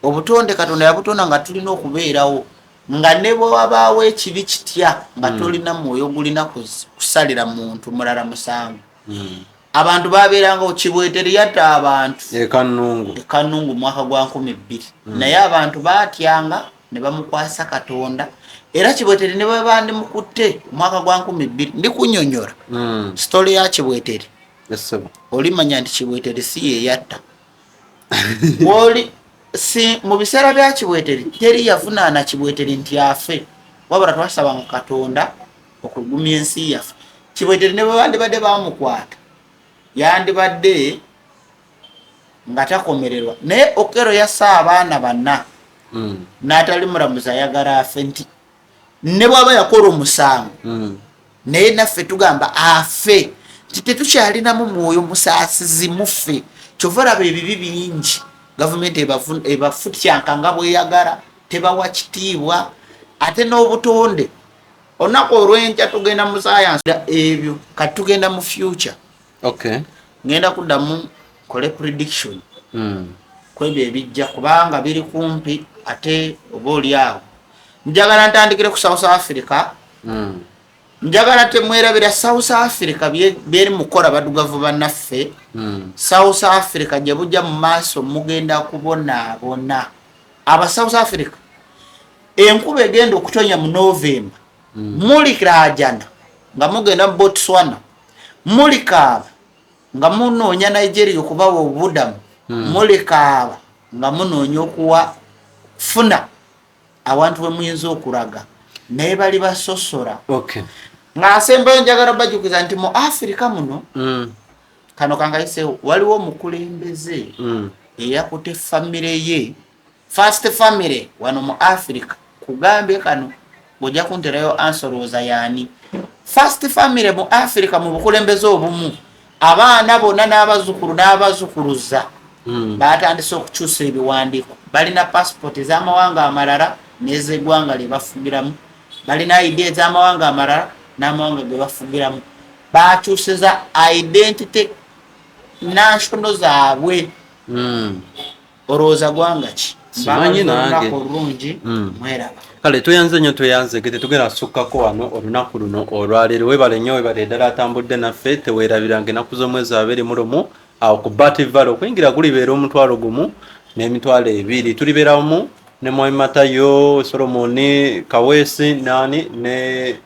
obutonde Katonda yabutonda nga tulina okubeerawo nga ne bw'wabaawo ekibi kitya nga tolina mwoyo gulina kusalira muntu mulala musango. Abantu babeerangawo. Kibweteri yatta abantu ekanungu mwaka gwa 2000 naye abantu baatyanga ne bamukwasa Katonda era Kibweteri ne baba ndimukutte mwaka gwa 2000. Ndi kunnyonnyola story ya Kibweteri. Olimanya nti Kibweteri si ye yatta. Si mu biseera bya Kibweteri teri yavunaana Kibweteri nti afe wabula twasabanga Katonda okugumya ensi yaffe. Kibweteri ne bandibadde bamukwata yandibadde nga takomererwa naye Okello yassa abaana banna n'atali mulamuzi ayagala afe nti ne bw'aba yakola omusango naye naffe tugamba afe tetukyalinamu mwoyo musaasizi muffe kyova laba ebibi bingi gavumenti ebafutyanka nga bweyagala tebawa kitiibwa ate n'obutonde olunaku olw'enkya tugenda mu sayansi ebyo kati tugenda mu future ngenda kuddamu kole prediction kwebyo ebijja kubanga biri kumpi ate oba oli awo njagala ntandikire ku South Africa njagala temwerabira South Africa byeri mukola badugavu bannaffe South Africa gye bujja mu maaso mugenda kubonaabona aba South Africa enkuba egenda okutonya mu November mulikirajana nga mugenda mu Botswana mulikaaba nga munoonya Nigeria okubawa obudamu mulikaaba nga munoonya okuwa funa abantu bemuyinza okulaga naye bali basosora nga asembayo njagala bajukiza nti mu Africa muno kano kangayise waliwo omukulembeze eyakutte famire ye first family wano mu Africa kugambye kano bojja kunterayo ansoroza yani first family mu Africa mu bukulembeze obumu abaana bonna n'abazzukulu n'abazukuluza batandise okukyusa ebiwandiiko balina passport ez'amawanga amalala n'ez'eggwanga lye bafugiramu balina ID ez'amawanga amalala n'amawanga ge bafugiramu bakyusiza identity national zaabwe olowooza gwanga ki simanyi nange olungi mweraba kale tuyanze nnyo tuyanzege tetugenda kusukkako wano olunaku luno olwaleero webale nnyo webale eddala atambudde naffe teweerabiranga ennaku z'omwezi 21 awo ku Bati Valley okuyingira gulibeera omutwalo gumu n'emitwalo 2 tulibeeramu ne Mwami Matayo Solomoni Kaweesi nani ne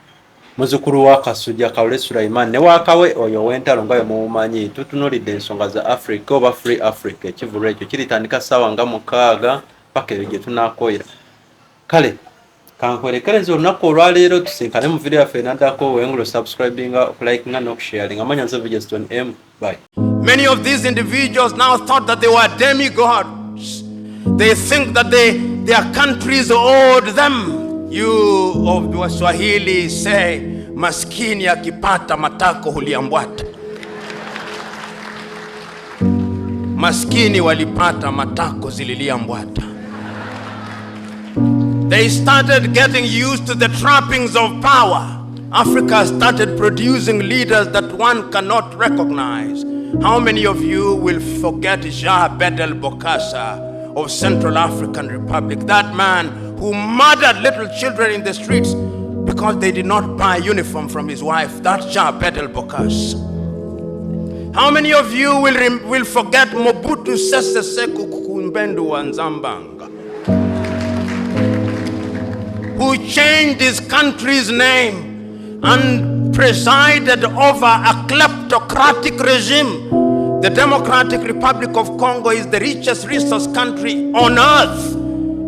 muzukulu wa Kasujja Kawule Sulaiman ne wakawe oyo w'entalo nga mumanyi tutunulidde ensonga za Africa oba Free Africa ekivulu ekyo kiritandika ssaawa nga 6 paka eyo gye tunaakoyera kale kankwerekereza olunaku olwaleero tusinkane mu video yaffe enaddako wengulo subscribinga okulikinga n'okusharinga amanya nze Vigeston M. Bye. Many of these individuals now thought that they were demigods. They think that their countries owed them. You of the Swahili say, maskini akipata matako huliambwata. Maskini walipata matako zililiambwata. They started getting used to the trappings of power. Africa started producing leaders that one cannot recognize. How many of you will forget Jean Bedel Bokassa of Central African Republic, that man who murdered little children in the streets because they did not buy a uniform from his wife? That's Jean Bedel Bokassa. How many of you will forget Mobutu Sese Seko Kukumbendu wa Nzambanga, who changed his country's name and presided over a kleptocratic regime? The Democratic Republic of Congo is the richest resource country on earth.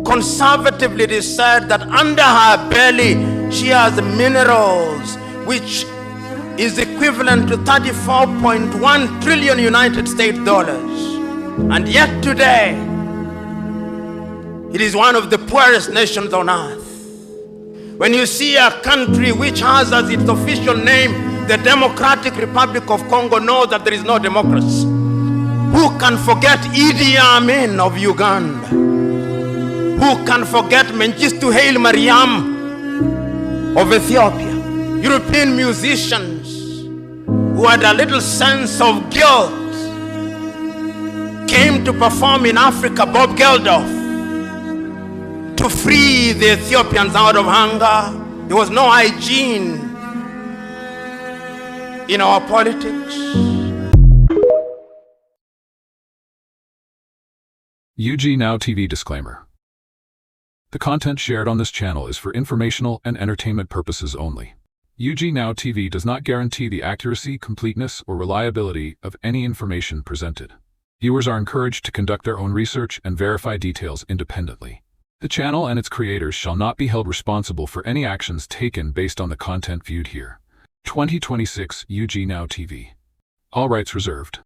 Conservatively, it is said that under her belly she has minerals which is equivalent to 34.1 trillion United States dollars. And yet today, it is one of the poorest nations on earth. When you see a country which has as its official name the Democratic Republic of Congo, know that there is no democracy. Who can forget Idi Amin of Uganda? Who can forget Mengistu Haile Mariam of Ethiopia? European musicians who had a little sense of guilt came to perform in Africa, Bob Geldof, to free the Ethiopians out of hunger. There was no hygiene in our politics. UG Now TV disclaimer. The content shared on this channel is for informational and entertainment purposes only. UG Now TV does not guarantee the accuracy, completeness, or reliability of any information presented. Viewers are encouraged to conduct their own research and verify details independently. The channel and its creators shall not be held responsible for any actions taken based on the content viewed here. 2026 UG Now TV. All rights reserved.